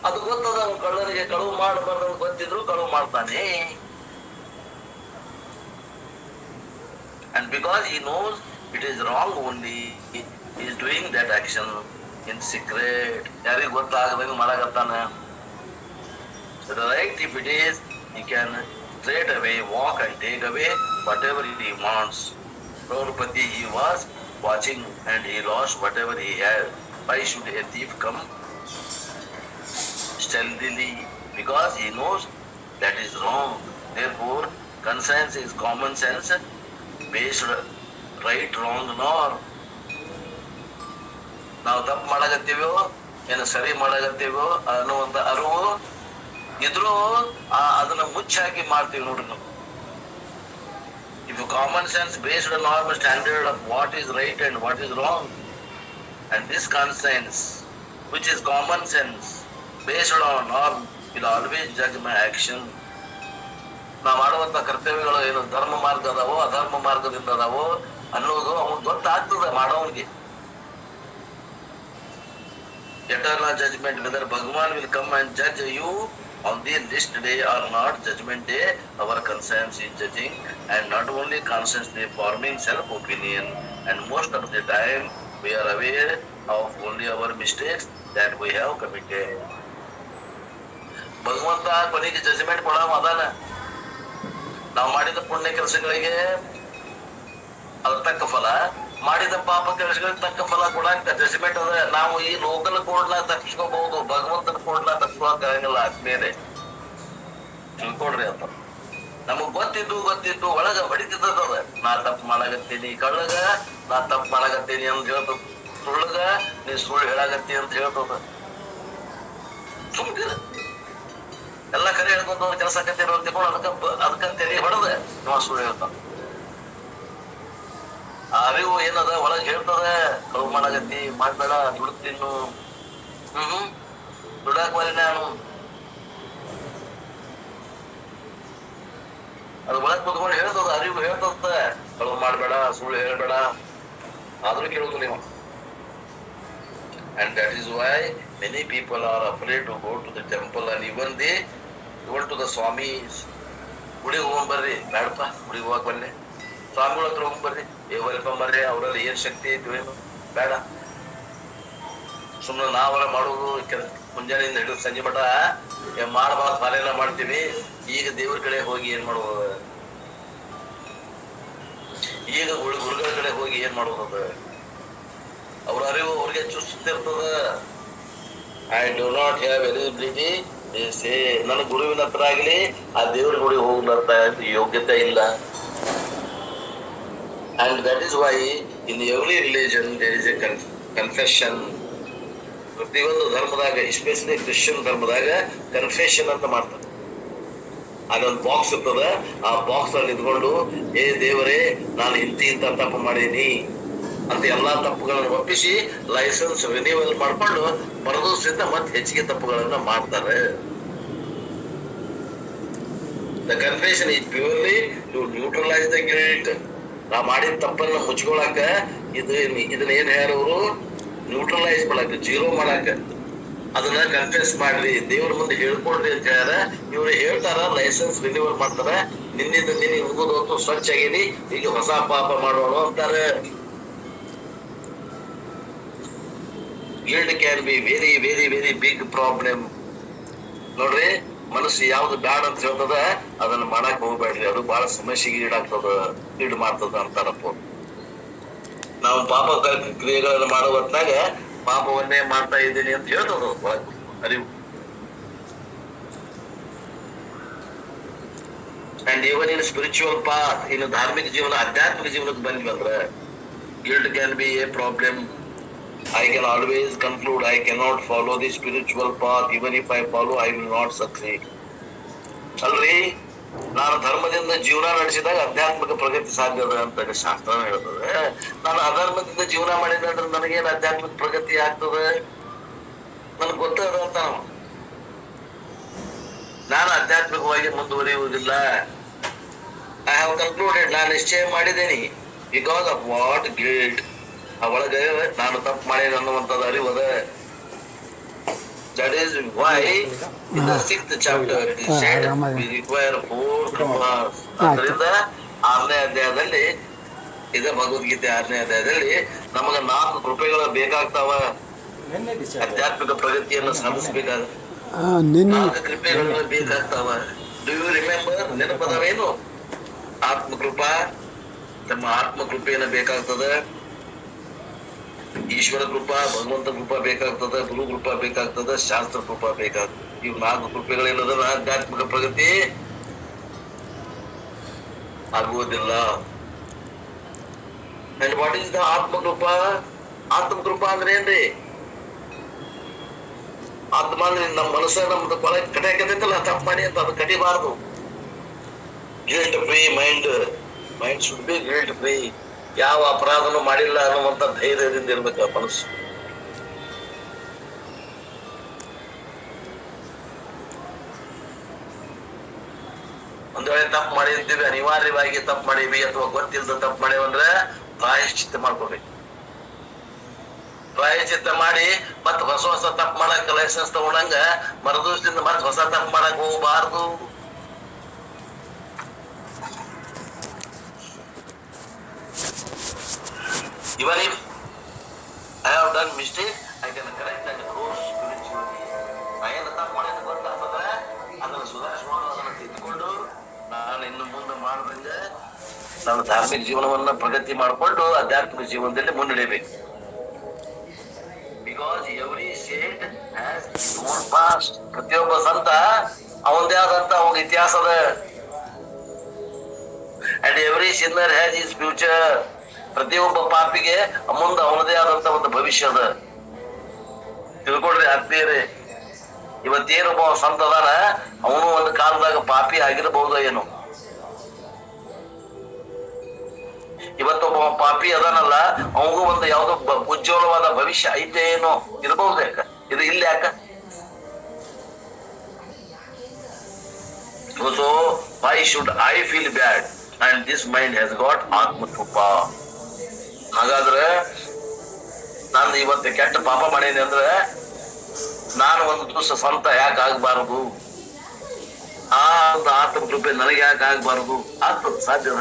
ಅದು ಗೊತ್ತದ, ಕಳ್ಳನಿಗೆ ಕಳುವು ಮಾಡಬಾರ್ದು ಗೊತ್ತಿದ್ರು ಕಳುವು ಮಾಡ್ತಾನೆ. And because he knows it is wrong only, he is doing that action in secret. ಯಾರಿಗೆ ಗೊತ್ತಾಗದಂಗೆ ಮಾಡಕತ್ತಾನ. Right, if it is, he can straight away walk and take away whatever he wants. Draupadi, he was watching and he lost whatever he had. Why should a thief come stealthily? Because he knows that is wrong. Therefore, conscience is common sense based right, wrong, nor. ನಾವು ತಪ್ಪು ಮಾಡಕತ್ತೀವೋ ಏನು ಸರಿ ಮಾಡಕತ್ತೀವೋ ಅನ್ನುವಂಥ ಅರಿವು ಇದ್ರೂ ಅದನ್ನ ಮುಚ್ಚಾಕಿ ಮಾಡ್ತೀವಿ ನೋಡ್ರಿ ನಾವು. If common sense based on normal standard of what is right and what is wrong, and this conscience which is common sense based on norm will always judge my action. ನಾವು ಮಾಡುವಂತ ಕರ್ತವ್ಯಗಳು ಏನು ಧರ್ಮ ಮಾರ್ಗ ಅದಾವೋ ಅಧರ್ಮ ಮಾರ್ಗದಿಂದ ಅದಾವೋ ಅನ್ನೋದು ಅವ್ನಿಗೆ ಗೊತ್ತಾಗ್ತದೆ ಮಾಡೋನಿಗೆ. Eternal judgment, whether Bhagavan will come and judge you on the list day or not, judgment day, our conscience is judging, and not only consciously forming self-opinion, and most of the time we are aware of only our mistakes that we have committed. ಭಗವಂತ ಕೊನೆಗೆ judgement Kodava ಅದಾನ. ನಾವು ಮಾಡಿದ ಪುಣ್ಯ ಕೆಲಸಗಳಿಗೆ ಅದ್ರ ತಕ್ಕ ಫಲ, ಮಾಡಿದ ಪಾಪ ಕೆಲಸಗಳಿಗೆ ತಕ್ಕ ಫಲ ಕೊಡಾಕ ಜಜ್ಮೆಂಟ್ ಅದ. ನಾವು ಈ ಲೋಕಲ್ ಕೋಡ್ನ ತಪ್ಪಿಸ್ಕೋಬಹುದು, ಭಗವಂತನ ಕೋಡ್ನ ತಪ್ಪಿಸ್ಕೊಳಕ್ ಆಗಂಗಿಲ್ಲ. ಆದ್ಮೇಲೆ ತಿಳ್ಕೊಡ್ರಿ ಅಂತ. ನಮಗ್ ಗೊತ್ತಿದ್ದು ಒಳಗ ಹೊಡಿತಿದ್ದದ. ನಾ ತಪ್ಪು ಮಾಡಾಕತ್ತೀನಿ, ಕಳ್ಳಗ ನಾ ತಪ್ಪು ಮಾಡಾಕತ್ತೀನಿ ಅಂತ ಹೇಳ್ತದ, ಸುಳ್ಳಗ ನೀ ಸುಳ್ಳು ಹೇಳಾಕತ್ತಿ ಅಂತ ಹೇಳ್ತದ. ಸುಮ್ಕಿರ ಎಲ್ಲಾ ಕರೆ ಹೇಳ್ಕೊಂತ ಕೆಲಸ ಆಕತ್ತಿರೋ ಅದಕ್ಕ ತೆರಿ ಹೊಡೆದ ನಾವು ಸುಳ್ಳು ಹೇಳ್ತಾನ. ಆ ಅರಿವು ಏನದ ಒಳಗ್ ಹೇಳ್ತದ, ಕಳು ಮಾಡಾಕತ್ತಿ, ಮಾಡ್ಬೇಡ, ದುಡ್ತಿನ್ನು, ದುಡಾಕ್ ಬರೀ ನಾನು. ಅದು ಒಳಗ್ ಕುತ್ಕೊಂಡು ಹೇಳ್ತದ, ಅರಿವು ಹೇಳ್ತದ, ಕಳು ಮಾಡ್ಬೇಡ, ಸುಳ್ಳು ಹೇಳ್ಬೇಡ, ಆದ್ರೂ ಕೇಳುದು ನೀವು. And that is why many people are afraid to go to the temple, and even to the Swamis. ಗುಡಿಗೆ ಹೋಗ್ಬರ್ರಿ, ಬೇಡಪ್ಪ ಗುಡಿಗೆ ಹೋಗಕ್ ಬನ್ನಿ, ಸ್ವಾಮಿಗಳ ಹತ್ರ ಹೋಗ್ಬರ್ರಿ, ಬರ್ರಿ, ಅವರಲ್ಲಿ ಏನ್ ಶಕ್ತಿ ಐತಿ ಏನು ಬೇಡ. ಸುಮ್ಮನೆ ನಾವೆಲ್ಲ ಮಾಡುವುದು ಮುಂಜಾನೆಯಿಂದ ಹಿಡಿದು ಸಂಜೆ ಮಠ ಮಾಡಬಾರ್ದು ಪಾಲೆಲ್ಲ ಮಾಡ್ತೀವಿ. ಈಗ ದೇವ್ರ ಕಡೆ ಹೋಗಿ ಏನ್ ಮಾಡುವುದು, ಈಗ ಗುರುಗಳ ಕಡೆ ಹೋಗಿ ಏನ್ ಮಾಡುವುದು, ಅವ್ರ ಅರಿವು ಅವ್ರಿಗೆ ಚುಸ್ತಿರ್ತದ. I do not have eligibility, ನನ್ನ ಗುರುವಿನ ಹತ್ರ ಆಗ್ಲಿ ಆ ದೇವ್ರ ಗುಡಿ ಹೋಗ್ಲಂತ ಯೋಗ್ಯತೆ ಇಲ್ಲ. And that is why in every religion there is a confession. ಪ್ರತಿಯೊಂದು ಧರ್ಮದಾಗ, ಎಸ್ಪೆಷಲಿ ಕ್ರಿಶ್ಚಿಯನ್ ಧರ್ಮದಾಗ ಕನ್ಫೆಷನ್ ಅಂತ ಮಾಡ್ತಾರೆ. ಅಲ್ಲೊಂದು ಬಾಕ್ಸ್ ಇರ್ತದ, ಆ ಬಾಕ್ಸ್ ಅಲ್ಲಿ ಇದ್ಕೊಂಡು ಏ ದೇವರೇ ನಾನು ಇಂಥ ತಪ್ಪು ಮಾಡೀನಿ ಅಂತ ಎಲ್ಲಾ ತಪ್ಪುಗಳನ್ನು ಒಪ್ಪಿಸಿ ಲೈಸೆನ್ಸ್ ರಿನ್ಯೂವಲ್ ಮಾಡ್ಕೊಂಡು ಬರದೋಸ್ರಿಂದ ಮತ್ತೆ ಹೆಚ್ಚಿಗೆ ತಪ್ಪುಗಳನ್ನ ಮಾಡ್ತಾರೆ. The confession is purely to neutralize the guilt. ನಾ ಮಾಡಿದ ತಪ್ಪನ್ನ ಮುಚ್ಕೊಳಕ, ಇದನ್ನ ಏನ್ ಹೇಳ್ಯಾರವರು, ನ್ಯೂಟ್ರಲೈಸ್ ಮಾಡಾಕ, ಜೀರೋ ಮಾಡಾಕ, ಅದನ್ನ ಕನ್ಫೆಸ್ ಮಾಡ್ರಿ, ದೇವ್ರ ಮುಂದೆ ಹೇಳ್ಕೊಡ್ರಿ ಅಂತ ಹೇಳ್ಯಾರ. ಇವ್ರು ಹೇಳ್ತಾರ, ಲೈಸೆನ್ಸ್ ರಿನ್ಯೂವಲ್ ಮಾಡ್ತಾರ, ನಿನ್ನಿಂದ ನಿನ್ನೆ ಮುಗಿದು ಹೊತ್ತು ಸ್ವಚ್ಛ ಆಗೀನಿ, ಈಗ ಹೊಸ ಪಾಪ ಮಾಡೋಣ ಅಂತಾರ. Guilt can be very very very big problem. ನೋಡ್ರಿ, ಮನಸ್ಸು ಯಾವ್ದು ಬ್ಯಾಡ್ ಅಂತ ಹೇಳ್ತದ ಅದನ್ನ ಮಾಡಕ್ ಹೋಗ್ಬೇಡ್ರಿ, ಅದು ಬಹಳ ಸಮಸ್ಯೆಗೆ ಈಡು ಮಾಡ್ತದ ಅಂತಾರಪ್ಪ. ನಾವು ಪಾಪ ಕ್ರಿಯೆಗಳನ್ನ ಮಾಡೋ ಹೊತ್ನಾಗ ಪಾಪವನ್ನೇ ಮಾಡ್ತಾ ಇದ್ದೀನಿ ಅಂತ ಹೇಳ್ತದ ಅರಿವು. And even in spiritual path, ಇನ್ನು ಧಾರ್ಮಿಕ ಜೀವನ, ಆಧ್ಯಾತ್ಮಿಕ ಜೀವನಕ್ಕೆ ಬಂದ್ವಿ ಅಂದ್ರ guilt can B A problem. I can always conclude I cannot follow the spiritual path. Even if I follow, I will not succeed. ಅಲ್ರಿ, ನಾನು ಧರ್ಮದಿಂದ ಜೀವನ ನಡೆಸಿದಾಗ ಆಧ್ಯಾತ್ಮಿಕ ಪ್ರಗತಿ ಸಾಧ್ಯದ ಅಂತ ಶಾಸ್ತ್ರ ಹೇಳ್ತದೆ. ನಾನು ಅಧರ್ಮದಿಂದ ಜೀವನ ಮಾಡಿದ್ರೆ ನನಗೇನು ಆಧ್ಯಾತ್ಮಿಕ ಪ್ರಗತಿ ಆಗ್ತದೆ? ನನ್ಗೆ ಗೊತ್ತದ ಅಂತ. ನಾನು ಆಧ್ಯಾತ್ಮಿಕವಾಗಿ ಮುಂದುವರಿಯುವುದಿಲ್ಲ. ಐ ಹ್ಯಾವ್ ಕನ್ಕ್ಲೂಡೆಡ್, ನಾನು ನಿಶ್ಚಯ ಮಾಡಿದ್ದೇನೆ. ಬಿಕಾಸ್ ಆಫ್ ವಾಟ್ ಗಿಲ್ಟ್, ಒಳಗೆ ನಾನು ತಪ್ಪು ಮಾಡಿದ ಅನ್ನುವಂಥದ್ದು ಅರಿವದ. That is why in the 6th chapter he said we require 4 kripas. ಅದರಿಂದ 6ನೇ ಅಧ್ಯಾಯದಲ್ಲಿ, ಇದೇ ಭಗವದ್ಗೀತೆ 6ನೇ ಅಧ್ಯಾಯದಲ್ಲಿ ನಮಗ 4 ಕೃಪೆಗಳು ಬೇಕಾಗ್ತಾವ ಆಧ್ಯಾತ್ಮಿಕ ಪ್ರಗತಿಯನ್ನು ಸಾಧಿಸಬೇಕಾದ. 4 ಕೃಪೆಗಳು ಬೇಕಾಗ್ತಾವ. Do you remember? ನೆನಪದವೇನು? ಆತ್ಮಕೃಪಾ, ತಮ್ಮ ಆತ್ಮಕೃಪೆಯನ್ನು ಬೇಕಾಗ್ತದ. ಈಶ್ವರ ಕೃಪಾ, ಭಗವಂತ ಕೃಪಾ ಬೇಕಾಗ್ತದ. ಗುರು ಕೃಪಾ ಬೇಕಾಗ್ತದ. ಶಾಸ್ತ್ರ ಕೃಪಾ ಬೇಕಾಗ್ತದೆ. ಇವು 4 ಕೃಪೆಗಳಿಲ್ಲದ ಆಧ್ಯಾತ್ಮಿಕ ಪ್ರಗತಿ ಆಗುವುದಿಲ್ಲ. And what is the atmakripa? ಆತ್ಮಕೃಪಾ ಅಂದ್ರೆ ಏನ್ರಿ? ಆತ್ಮ ಅಂದ್ರೆ ನಮ್ಮ ಮನಸ್ಸ, ನಮ್ದು ಕೊಳಗೆ ಕಡಿಯಾಕತೈತಲ್ಲ, ತಪ್ಪು ಮಾಡಿ ಅಂತ ಅದು ಕಡಿಬಾರ್ದು. Guilt free mind should be guilt free. ಯಾವ ಅಪರಾಧನೂ ಮಾಡಿಲ್ಲ ಅನ್ನುವಂತ ಧೈರ್ಯದಿಂದ ಇರ್ಬೇಕು ಮನಸ್ಸು. ಒಂದ್ ವೇಳೆ ತಪ್ಪು ಮಾಡಿರ್ತೀವಿ, ಅನಿವಾರ್ಯವಾಗಿ ತಪ್ಪು ಮಾಡೀವಿ ಅಥವಾ ಗೊತ್ತಿಲ್ಲದ ತಪ್ಪು ಮಾಡೇವಂದ್ರೆ ಪ್ರಾಯಶ್ಚಿತ್ತ ಮಾಡ್ಕೋಬೇಕು. ಪ್ರಾಯಶ್ಚಿತ್ತ ಮಾಡಿ ಮತ್ ಹೊಸ ತಪ್ಪು ಮಾಡಕ್ ಲೈಸೆನ್ಸ್ ತಗೊಂಡಂಗ ಮರುದಿವಸದಿಂದ ಮತ್ ಹೊಸ ತಪ್ಪು ಮಾಡಕ್ ಹೋಗಬಾರ್ದು. Even if I have done mistake, I can correct and grow spiritually. I am the ತಪ್ಪು ಮಾಡಿದ ಗೊತ್ತಾಗ್ತದ, ನಾನು ಧಾರ್ಮಿಕ ಜೀವನವನ್ನ ಪ್ರಗತಿ ಮಾಡಿಕೊಂಡು ಆಧ್ಯಾತ್ಮಿಕ ಜೀವನದಲ್ಲಿ ಮುನ್ನಡೆಯಬೇಕು. Because every saint has his own past. ಪ್ರತಿಯೊಬ್ಬ ಸಂತ ಅವನದೇ ಆದಂತ ಅವನ ಇತಿಹಾಸದ. And every sinner has his future. ಪ್ರತಿಯೊಬ್ಬ ಪಾಪಿಗೆ ಮುಂದೆ ಅವನದೇ ಆದಂತ ಒಂದು ಭವಿಷ್ಯದ. ತಿಳ್ಕೊಡ್ರಿ ಆತ್ಮೀಯರೇ, ಇವತ್ತೇನೊಬ್ಬ ಸಂತ ಅದಾನ, ಅವನು ಒಂದು ಕಾಲದಾಗ ಪಾಪಿ ಆಗಿರಬಹುದು ಏನು. ಇವತ್ತೊಬ್ಬ ಪಾಪಿ ಅದಾನಲ್ಲ, ಅವನಿಗೂ ಒಂದು ಯಾವ್ದೋ ಉಜ್ವಲವಾದ ಭವಿಷ್ಯ ಐತೆ ಏನೋ ಇರಬಹುದು. ಯಾಕ ಇದು ಇಲ್ಲ? ಯಾಕ? So why should I feel bad and this mind has got ಆತ್ಮತುಪ್ಪ. ಹಾಗಾದ್ರೆ ನಾನು ಇವತ್ತು ಕೆಟ್ಟ ಪಾಪ ಮಾಡೇನಿ ಅಂದ್ರೆ ನಾನು ಒಂದು ದಿವಸ ಸಂತ ಯಾಕೆ ಆಗ್ಬಾರದು? ಆ ಒಂದು ಆತ್ಮಕೃಪೆ ನನಗೆ ಯಾಕೆ ಆಗ್ಬಾರದು? ಆಗ್ತದೆ, ಸಾಧ್ಯ.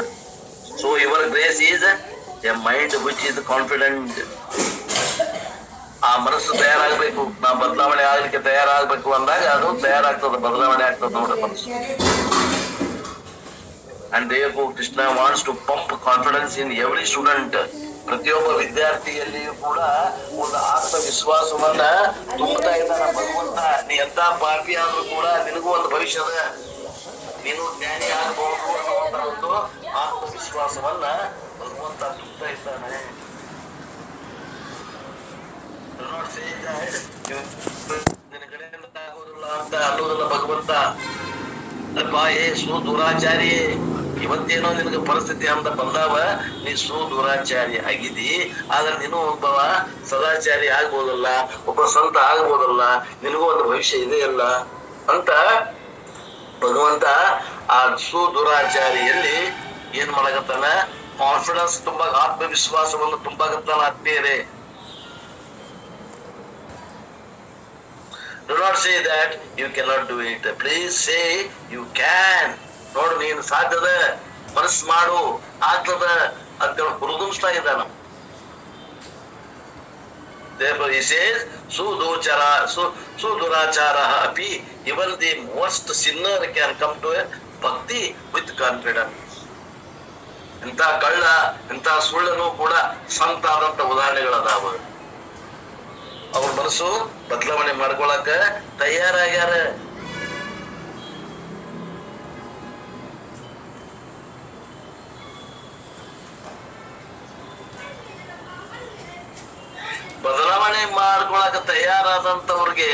So your grace is A mind which is confident. ಆ ಮನಸ್ಸು ತಯಾರಾಗಬೇಕು. ನಾ ಬದಲಾವಣೆ ಆಗ್ಲಿಕ್ಕೆ ತಯಾರಾಗಬೇಕು ಅಂದಾಗ ಅದು ತಯಾರಾಗ್ತದೆ, ಬದಲಾವಣೆ ಆಗ್ತದೆ ನೋಡ್ರಿ ಮನಸ್ಸು. And therefore Krishna wants to pump confidence in every student. ಪ್ರತಿಯೊಬ್ಬ ವಿದ್ಯಾರ್ಥಿಯಲ್ಲಿಯೂ ಕೂಡ ಒಂದು ಆತ್ಮವಿಶ್ವಾಸವನ್ನ ತುಂಬುತ್ತಾ ಇದ್ದಾನ ಭಗವಂತ. ನೀ ಎಂತ ಪಾಪಿ ಆದ್ರೂ ಕೂಡ ನಿನಗೂ ಒಂದು ಭವಿಷ್ಯದ, ನೀನು ಜ್ಞಾನಿ ಆಗಬಹುದು ಅನ್ನುವಂತ ಒಂದು ಆತ್ಮವಿಶ್ವಾಸವನ್ನ ಭಗವಂತ ತುಂಬುತ್ತಾ ಇದ್ದಾನೆ. ನಿನ್ನ ಕಡೆಯಿಂದ ಆಗೋದಿಲ್ಲ ಅಂತ ಅನ್ನೋದಿಲ್ಲ ಭಗವಂತ. ಅಪ್ಪ ದುರಾಚಾರಿ, ಇವತ್ತೇನೋ ನಿನಗೆ ಪರಿಸ್ಥಿತಿ ಅಂತ ಬಂದಾವ, ನೀ ದುರಾಚಾರಿ ಆಗಿದಿ, ಆದ್ರೆ ನೀನು ಒಬ್ಬ ಸದಾಚಾರಿ ಆಗ್ಬೋದಲ್ಲ, ಒಬ್ಬ ಸಂತ ಆಗ್ಬೋದಲ್ಲ, ನಿನಗೂ ಒಂದು ಭವಿಷ್ಯ ಇದೆಯಲ್ಲ ಅಂತ ಭಗವಂತ ಆ ದುರಾಚಾರಿಯಲ್ಲಿ ಏನ್ ಮಾಡಕತ್ತಾನ? ಕಾನ್ಫಿಡೆನ್ಸ್ ತುಂಬಾ, ಆತ್ಮವಿಶ್ವಾಸವನ್ನು ತುಂಬಾಕತ್ತಾನ. ಆತ್ಮೀಯರೇ, do not say that you cannot do it. Please say you can. ನೋಡು, ನೀನು ಸಾಧ್ಯದ, ಮನಸ್ಸು ಮಾಡು, ಆಗ್ತದ ಅಂತೇಳಿ ಹುರಿದುಂಬಿಸ್ತಾ ಇದ್ದಾನ. Therefore he says sudurachara api, even the worst sinner can come to a bhakti with confidence. ಇಂಥ ಕಳ್ಳ, ಇಂಥ ಸುಳ್ಳನು ಕೂಡ ಸಂತ ಆದಂತ ಉದಾಹರಣೆಗಳದಾವ. ಅವ್ರ ಮನಸ್ಸು ಬದಲಾವಣೆ ಮಾಡ್ಕೊಳಕ ತಯಾರಾಗ್ಯಾರ. ಬದಲಾವಣೆ ಮಾಡ್ಕೊಳಕ ತಯಾರಾದಂತವ್ರಿಗೆ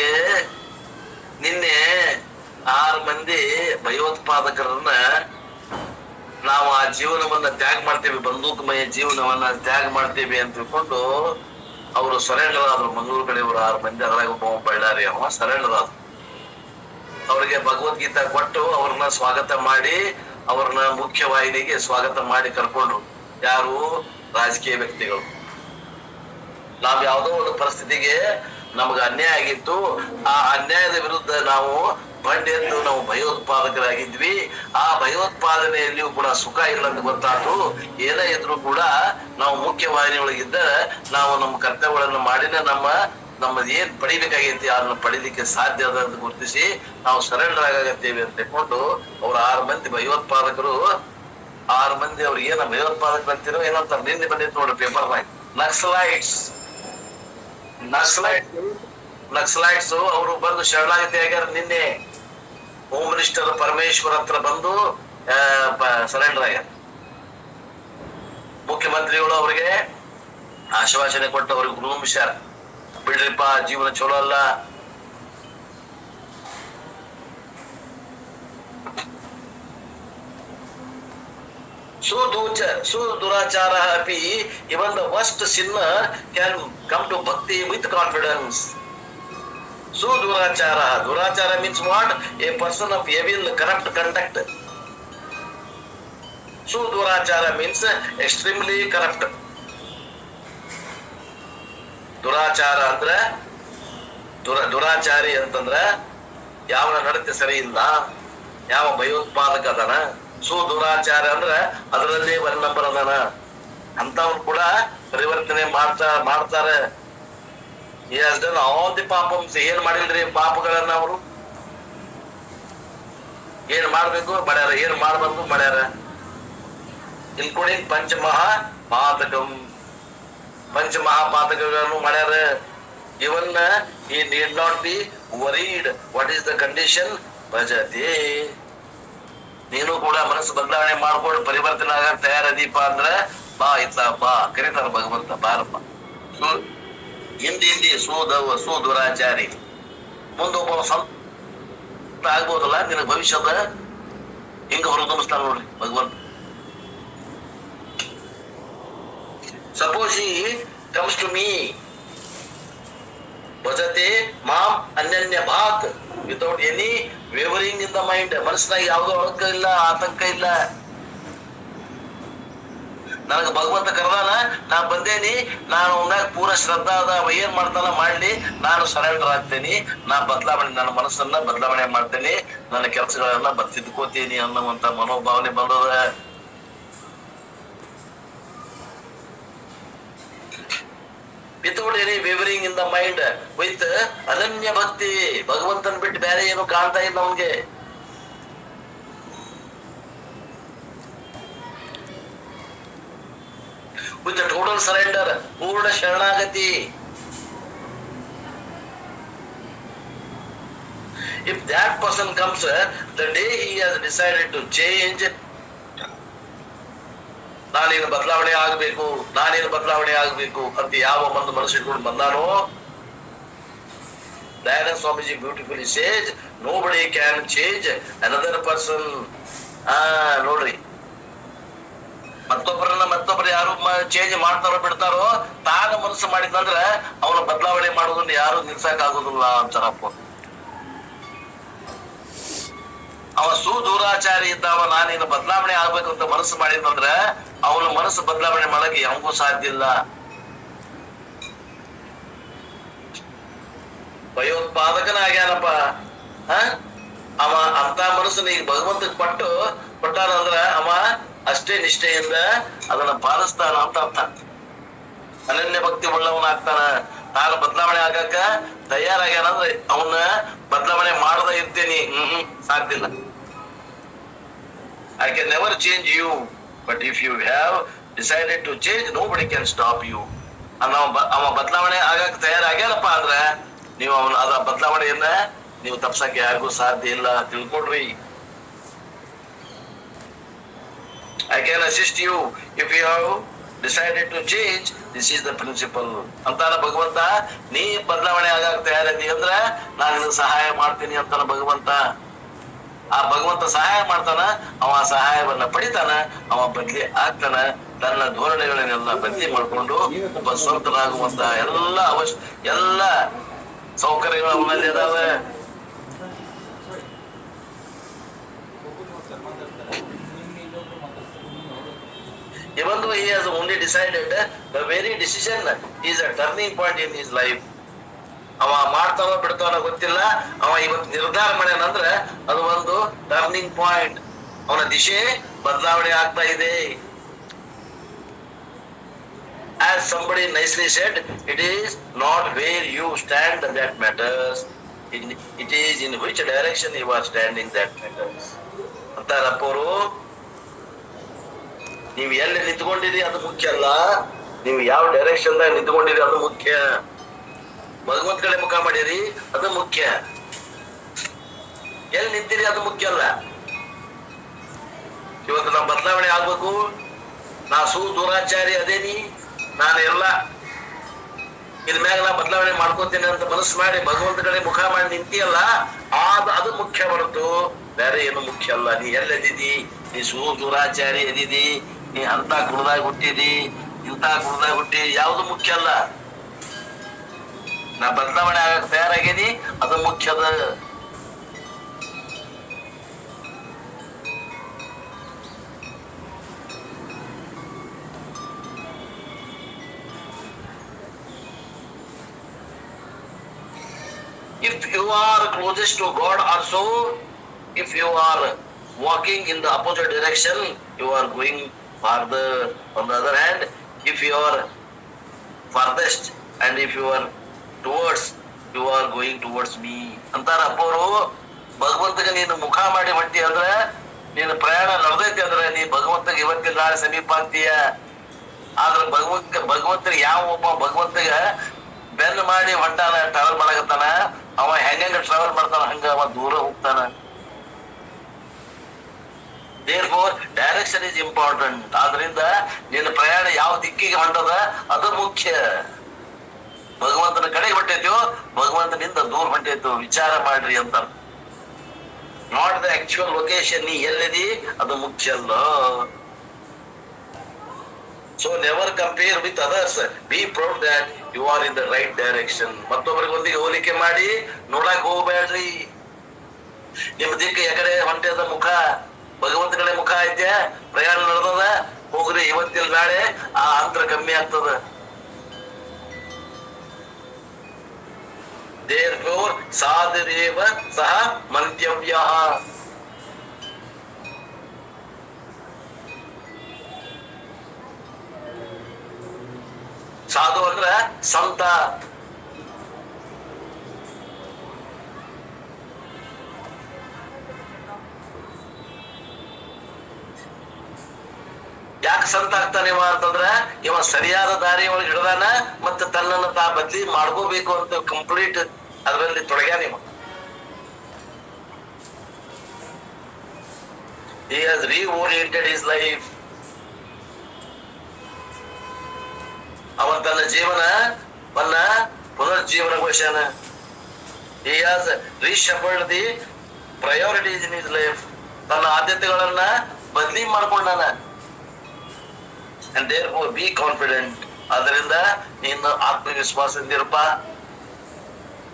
ನಿನ್ನೆ 6 ಮಂದಿ ಭಯೋತ್ಪಾದಕರನ್ನ ನಾವು ಆ ಜೀವನವನ್ನ ತ್ಯಾಗ ಮಾಡ್ತೇವೆ, ಬಂದೂಕಮಯ ಜೀವನವನ್ನ ತ್ಯಾಗ ಮಾಡ್ತೇವೆ ಅಂತ ತಿಳ್ಕೊಂಡು ಅವರು ಸರೆಂಡರ್ ಆದ್ರು. ಮಂಗಳೂರು ಕಡೆ 6 ಮಂದಿ, ಅದ್ರಾಗ ಒಬ್ಬ ಬಳ್ಳಾರಿ ಅವ ಸರೆಂಡರ್ ಆದ್ರು. ಅವ್ರಿಗೆ ಭಗವದ್ಗೀತಾ ಕೊಟ್ಟು ಅವ್ರನ್ನ ಸ್ವಾಗತ ಮಾಡಿ, ಅವ್ರನ್ನ ಮುಖ್ಯವಾಹಿನಿಗೆ ಸ್ವಾಗತ ಮಾಡಿ ಕರ್ಕೊಂಡ್ರು. ಯಾರು? ರಾಜಕೀಯ ವ್ಯಕ್ತಿಗಳು. ನಾವ್ ಯಾವ್ದೋ ಒಂದು ಪರಿಸ್ಥಿತಿಗೆ ನಮ್ಗೆ ಅನ್ಯಾಯ ಆಗಿತ್ತು, ಆ ಅನ್ಯಾಯದ ವಿರುದ್ಧ ನಾವು ಬಂಡೆದ್ದು ನಾವು ಭಯೋತ್ಪಾದಕರಾಗಿದ್ವಿ. ಆ ಭಯೋತ್ಪಾದನೆಯಲ್ಲಿಯೂ ಕೂಡ ಸುಖ ಇಲ್ಲ ಅಂತ ಗೊತ್ತಾಯ್ತು. ಏನೇ ಇದ್ರು ಕೂಡ ನಾವು ಮುಖ್ಯವಾಹಿನಿಯೊಳಗಿದ್ದ ನಾವು ನಮ್ಮ ಕರ್ತವ್ಯಗಳನ್ನು ಮಾಡಿನ ನಮ್ಮದ್ ಏನ್ ಪಡಿಬೇಕಾಗೈತಿ ಅದನ್ನ ಪಡಿಲಿಕ್ಕೆ ಸಾಧ್ಯ ಅದ ಅಂತ ಗುರುತಿಸಿ ನಾವು ಸರೆಂಡರ್ ಆಗತ್ತೇವೆ ಅಂತ ತಿಳ್ಕೊಂಡು ಅವ್ರ 6 ಮಂದಿ ಭಯೋತ್ಪಾದಕರು, 6 ಮಂದಿ ಅವ್ರಿಗೆ ಏನ ಭಯೋತ್ಪಾದಕರು ಅಂತಿರೋ ಏನಂತ ನಿನ್ನೆ ಬಂದಿತ್ತು ನೋಡ್ರಿ ಪೇಪರ್ನಾಗ, ನಕ್ಸಲೈಟ್ಸ್ ಅವರು ಬಂದು ಶರಣಾಗತಿ ಆಗ್ಯಾರ. ನಿನ್ನೆ ಹೋಮ್ ಮಿನಿಸ್ಟರ್ ಪರಮೇಶ್ವರ್ ಹತ್ರ ಬಂದು ಸರೆಂಡರ್ ಆಗ್ಯಾರ. ಮುಖ್ಯಮಂತ್ರಿಗಳು ಅವ್ರಿಗೆ ಆಶ್ವಾಸನೆ ಕೊಟ್ಟು ಅವ್ರಿಗೆ ಗುರುಂಬಿಸ್ಯಾರ, ಬಿಡ್ರಿಪ್ಪ ಜೀವನ ಚಲೋ ಅಲ್ಲ. Sudurachara api, even the worst sinner can come to bhakti with confidence. Durachara means what? A person of evil, corrupt conduct. Sudurachara means extremely corrupt. ದುರಾಚಾರ ಅಂದ್ರೆ ದುರಾಚಾರಿ ಅಂತಂದ್ರೆ ಯಾವ ನಡತೆ ಸರಿ ಇಲ್ಲ, ಯಾವ ಭಯೋತ್ಪಾದಕ ಅದಾನ. ದುರಾಚಾರ ಅಂದ್ರ ಅದರಲ್ಲಿ 1 ನಂಬರ್ ಅದಾನ ಅಂತವ್ರು ಕೂಡ ಪರಿವರ್ತನೆ ಮಾಡ್ತಾರೆ. ಆಲ್ ದಿ ಪಾಪಮ್ಸ್. ಏನ್ ಮಾಡಿಲ್ರಿ ಪಾಪಗಳನ್ನ ಅವರು? ಏನ್ ಮಾಡ್ಬೇಕು ಮಾಡ್ಯಾರ, ಏನ್ ಮಾಡ್ಬಾರ್ದು ಮಾಡ್ಯಾರ. ಇನ್ಕ್ಲೂಡಿಂಗ್ ಪಂಚಮಹಾಪಾತಕಂ. ಪಂಚಮಹಾಪಾತಕಗಳನ್ನು ಮಾಡ್ಯಾರ. ಇವನ್ he need not be worried. What is the condition? ಭಜತೆ. ನೀನು ಕೂಡ ಮನಸ್ಸು ಬದಲಾವಣೆ ಮಾಡ್ಕೊಂಡು ಪರಿವರ್ತನೆ ಆಗ ತಯಾರದೀಪ ಅಂದ್ರ ಬಾ ಇತ್ತ ಬಾ ಕರೀತಾರ ಭಗವಂತ, ಬಾರಪ್ಪ. ಹಿಂದಿ ಸುದುರಾಚಾರಿ ಮುಂದೊಬ್ಬ ಸಂತ ಆಗ್ಬೋದಲ್ಲ, ನಿನಗೆ ಭವಿಷ್ಯದ ಹಿಂಗ ಹೊರತುಂಬಿಸ್ತಾರ ನೋಡ್ರಿ ಭಗವಂತ. Suppose he comes to me, ಭಜತೆ ಮಾಂ ಅನ್ಯನ್ಯ ಭಾತ್, without any wavering in the mind. ಮನಸ್ಸಿನಾಗ ಯಾವುದೋ ಒಳಕ ಇಲ್ಲ, ಆತಂಕ ಇಲ್ಲ. ನನಗೆ ಭಗವಂತ ಕರೆದಾನ, ನಾ ಬಂದೇನಿ, ನಾನು ಅವನಾಗ ಪೂರ ಶ್ರದ್ಧಾ ಅದ, ಏನ್ ಮಾಡ್ತಾನ ಮಾಡ್ಲಿ, ನಾನು ಸರೆಂಡರ್ ಆಗ್ತೇನಿ, ನಾ ಬದಲಾವಣೆ, ನನ್ನ ಮನಸ್ಸನ್ನ ಬದಲಾವಣೆ ಮಾಡ್ತೇನೆ, ನನ್ನ ಕೆಲಸಗಳನ್ನ ತಿದ್ಕೋತೀನಿ ಅನ್ನುವಂತ ಮನೋಭಾವನೆ ಬಂದದ. Without any wavering in the mind, with ಅನನ್ಯ ಭಕ್ತಿ, ಭಗವಂತನ ಬಿಟ್ಟು ಬೇರೆ ಏನು ಕಾಣ್ತಾ ಇಲ್ಲ ಅವನಿಗೆ. With the total surrender, ಪೂರ್ಣ ಶರಣಾಗತಿ. If that person comes, the day he has decided to change, ನಾನೇನು ಬದಲಾವಣೆ ಆಗ್ಬೇಕು ಅಂತ ಯಾವ ಒಂದು ಮನಸ್ಸಿಟ್ಕೊಂಡು ಬಂದಾನೋ, Dayananda Swamiji beautifully says, nobody can change another person. ನೋಡ್ರಿ, ಮತ್ತೊಬ್ಬರು ಯಾರು ಚೇಂಜ್ ಮಾಡ್ತಾರೋ ಬಿಡ್ತಾರೋ, ತಾನು ಮನಸ್ಸು ಮಾಡಿದಂದ್ರ ಅವನ ಬದಲಾವಣೆ ಮಾಡೋದನ್ನ ಯಾರು ನಿಲ್ಸಕ್ ಆಗೋದಿಲ್ಲ ಅಂತಾರಪ್ಪ. ಅವ ಸುದೂರಾಚಾರಿ ಇದ್ದಾವ, ನಾನೇನು ಬದಲಾವಣೆ ಆಗ್ಬೇಕು ಅಂತ ಮನಸ್ಸು ಮಾಡಿದಂದ್ರ ಅವನ ಮನಸ್ಸು ಬದಲಾವಣೆ ಮಾಡಕ್ಕೆ ಯಾವಗೂ ಸಾಧ್ಯ ಇಲ್ಲ. ಭಯೋತ್ಪಾದಕನಾಗ್ಯಾನಪ್ಪ ಅವ. ಅಂತ ಮನಸ್ಸನ್ನ ಈಗ ಭಗವಂತಕ್ಕೆ ಕೊಟ್ಟಾನಂದ್ರ ಅವ ಅಷ್ಟೇ ನಿಷ್ಠೆಯಿಂದ ಅದನ್ನ ಪಾಲಿಸ್ತಾನ ಅಂತ ಅರ್ಥ. ಅನನ್ಯ ಭಕ್ತಿ ಉಳ್ಳವನಾಗ್ತಾನ. ನಾನು ಬದಲಾವಣೆ ಆಗಾಕ ತಯಾರಾಗ್ಯಾನಂದ್ರೆ ಅವನ್ನ ಬದಲಾವಣೆ ಮಾಡದ ಇರ್ತೇನಿ, ಸಾಧ್ಯ ಇಲ್ಲ. I can never change you, but if you have decided to change, nobody can stop you. ಅವ ಬದಲಾವಣೆ ಆಗಾಕ ತಯಾರಾಗ್ಯಾನಪ್ಪ ಅಂದ್ರ ನೀವು ಅದ ಬದಲಾವಣೆಯನ್ನ ನೀವು ತಪ್ಸಕ್ಕೆ ಯಾರಿಗೂ ಸಾಧ್ಯ ಇಲ್ಲ, ತಿಳ್ಕೊಡ್ರಿ. I can assist you if you have decided to change. This is the principle ಅಂತಾನ ಭಗವಂತ. ನೀ ಬದಲಾವಣೆ ಆಗಾಕ ತಯಾರದಿ ಅಂದ್ರ ನಾನು ಸಹಾಯ ಮಾಡ್ತೀನಿ ಅಂತಾನ ಭಗವಂತ. ಆ ಭಗವಂತ ಸಹಾಯ ಮಾಡ್ತಾನ, ಅವ ಸಹಾಯವನ್ನ ಪಡಿತಾನ, ಅವ ಬದ್ಲಿ ಆಗ್ತಾನ. ತನ್ನ ಧೋರಣೆಗಳನ್ನೆಲ್ಲ ಬದಲಿ ಮಾಡ್ಕೊಂಡು ಒಬ್ಬ ಸ್ವಂತನಾಗುವಂತ ಎಲ್ಲ ಸೌಕರ್ಯಗಳು ಅವನಲ್ಲಿ ಅದಾವೆ. Even though he has only decided, the very decision is a turning point in his life. ಅವ ಮಾಡ್ತಾನೋ ಬಿಡ್ತಾನೋ ಗೊತ್ತಿಲ್ಲ, ಅವ ಇವತ್ತು ನಿರ್ಧಾರ ಮಾಡ್ಯಾನಂದ್ರ ಅದು ಒಂದು ಟರ್ನಿಂಗ್ ಪಾಯಿಂಟ್. ಅವನ ದಿಶೆ ಬದಲಾವಣೆ ಆಗ್ತಾ ಇದೆ. As somebody nicely said, it is not where you stand that matters, it is in which direction you are standing that matters ಅಂತಾರಪ್ಪವರು. ನೀವು ಎಲ್ಲಿ ನಿಂತ್ಕೊಂಡಿರಿ ಅದು ಮುಖ್ಯ ಅಲ್ಲ, ನೀವು ಯಾವ ಡೈರೆಕ್ಷನ್ ದಾಗ ನಿಂತ್ಕೊಂಡಿರಿ ಅದು ಮುಖ್ಯ. ಭಗವಂತ ಕಡೆ ಮುಖ ಮಾಡಿರಿ ಅದು ಮುಖ್ಯ, ಎಲ್ಲಿ ನಿಂತಿರಿ ಅದು ಮುಖ್ಯ ಅಲ್ಲ. ಇವತ್ತು ನಾವು ಬದಲಾವಣೆ ಆಗ್ಬೇಕು. ನಾ ಸುದೂರಾಚಾರಿ ಅದೇನಿ, ನಾನು ಎಲ್ಲ ಇನ್ಮ್ಯಾಗ ನಾ ಬದಲಾವಣೆ ಮಾಡ್ಕೋತೇನೆ ಅಂತ ಮನಸ್ಸು ಮಾಡಿ ಭಗವಂತ ಕಡೆ ಮುಖ ಮಾಡಿ ನಿಂತಿಯಲ್ಲ, ಅದು ಮುಖ್ಯ ಹೊರತು ಬೇರೆ ಏನು ಮುಖ್ಯ ಅಲ್ಲ. ನೀ ಎಲ್ಲದಿದಿ, ನೀ ಸುದೂರಾಚಾರಿ ಎದಿದಿ, ನೀ ಅಂತ ಕುಡ್ದಾಗ ಹುಟ್ಟಿದಿ, ಇಂಥ ಕುಡ್ದಾಗ ಹುಟ್ಟಿ, ಯಾವುದು ಮುಖ್ಯ ಅಲ್ಲ. ನಾ ಬದಲಾವಣೆ ಆಗಕ್ಕೆ ತಯಾರಾಗೇನಿ, ಅದು ಮುಖ್ಯದ. If you are closest to God also, if you are walking in the opposite direction, you are going farther. On the other hand, if you are farthest and if you are towards, you are going towards me ಅಂತಾರ ಅಪ್ಪವರು. ಭಗವಂತಗೆ ನೀನು ಮುಖ ಮಾಡಿ ಹೊಂಟಿ ಅಂದ್ರೆ, ನೀನು ಪ್ರಯಾಣ ನಡೆದೈತಿ ಅಂದ್ರೆ ನೀ ಭಗವಂತಗೆ ಇವತ್ತಿನ ನಾಳೆ ಸಮೀಪ ಆಗ್ತೀಯ. ಆದ್ರ ಭಗವಂತನಿಗೆ ಯಾವ ಒಬ್ಬ ಭಗವಂತಗ ಬೆನ್ ಮಾಡಿ ಹೊಂಟಾನ, ಟ್ರಾವೆಲ್ ಮಾಡಕತ್ತಾನ, ಅವ ಹೆಂಗ ಟ್ರಾವೆಲ್ ಮಾಡ್ತಾನ ಹಂಗ ಅವ ದೂರ ಹೋಗ್ತಾನ. Therefore, direction is important. ಆದ್ರಿಂದ ನಿನ್ನ ಪ್ರಯಾಣ ಯಾವ ದಿಕ್ಕಿಗೆ ಹೊಂಟದ ಅದು ಮುಖ್ಯ. ಭಗವಂತನ ಕಡೆಗೆ ಹೊಂಟೈತೋ ಭಗವಂತನಿಂದ ದೂರ ಹೊಂಟೈತೋ ವಿಚಾರ ಮಾಡ್ರಿ ಅಂತ. ನಾಟ್ ದ ಆಕ್ಚುಯಲ್ ಲೊಕೇಶನ್, ನೀ ಎಲ್ಲಿದಿ ಅದು ಮುಖ್ಯ ಅಲ್ಲ. So never compare with others, be proud that you are in the right direction. ಮತ್ತೊಬ್ಬರಿಗೊಂದಿಗೆ ಹೋಲಿಕೆ ಮಾಡಿ ನೋಡಕ್ ಹೋಗ್ಬೇಡ್ರಿ. ನಿಮ್ ದಿಕ್ಕ ಎಕಡೆ ಹೊಂಟದ ಮುಖ ಭಗವಂತ ಕಡೆ ಮುಖ ಐತೆ, ಪ್ರಯಾಣ ನಡೆದದ, ಹೋಗ್ರಿ. ಇವತ್ತಿನ ನಾಳೆ ಆ ಅಂತರ ಕಮ್ಮಿ ಆಗ್ತದ. Therefore, ಸಾಧುರೇವ ಸಹ ಮಂತ್ಯವ್ಯ. ಸಾಧು ಅಂದ್ರ ಸಂತ. ಯಾಕೆ ಸಂತ ಆಗ್ತಾನಿವ ಅಂತಂದ್ರ ಇವ ಸರಿಯಾದ ದಾರಿ ಒಳಗೆ ಹಿಡ್ದಾನ, ಮತ್ತೆ ತನ್ನನ್ನು ತಾ ಬದ್ಲಿ ಮಾಡ್ಕೋಬೇಕು ಅಂತ ಕಂಪ್ಲೀಟ್ ಅದರಲ್ಲಿ ತೊಡಗ್ಯಾನ ಇವ. He has reoriented his life. ಅವನ ತನ್ನ ಜೀವನವನ್ನ ಪುನರ್ಜೀವನಗೊಳಿಸ್ಯಾನ. He has reshuffled the priorities in his life. ತನ್ನ ಆದ್ಯತೆಗಳನ್ನ ಬದ್ಲಿ ಮಾಡ್ಕೊಂಡಾನ. And therefore be confident. ಅದರಿಂದ ನೀನು ಆತ್ಮವಿಶ್ವಾಸದಿಂದಿರಪ್ಪ.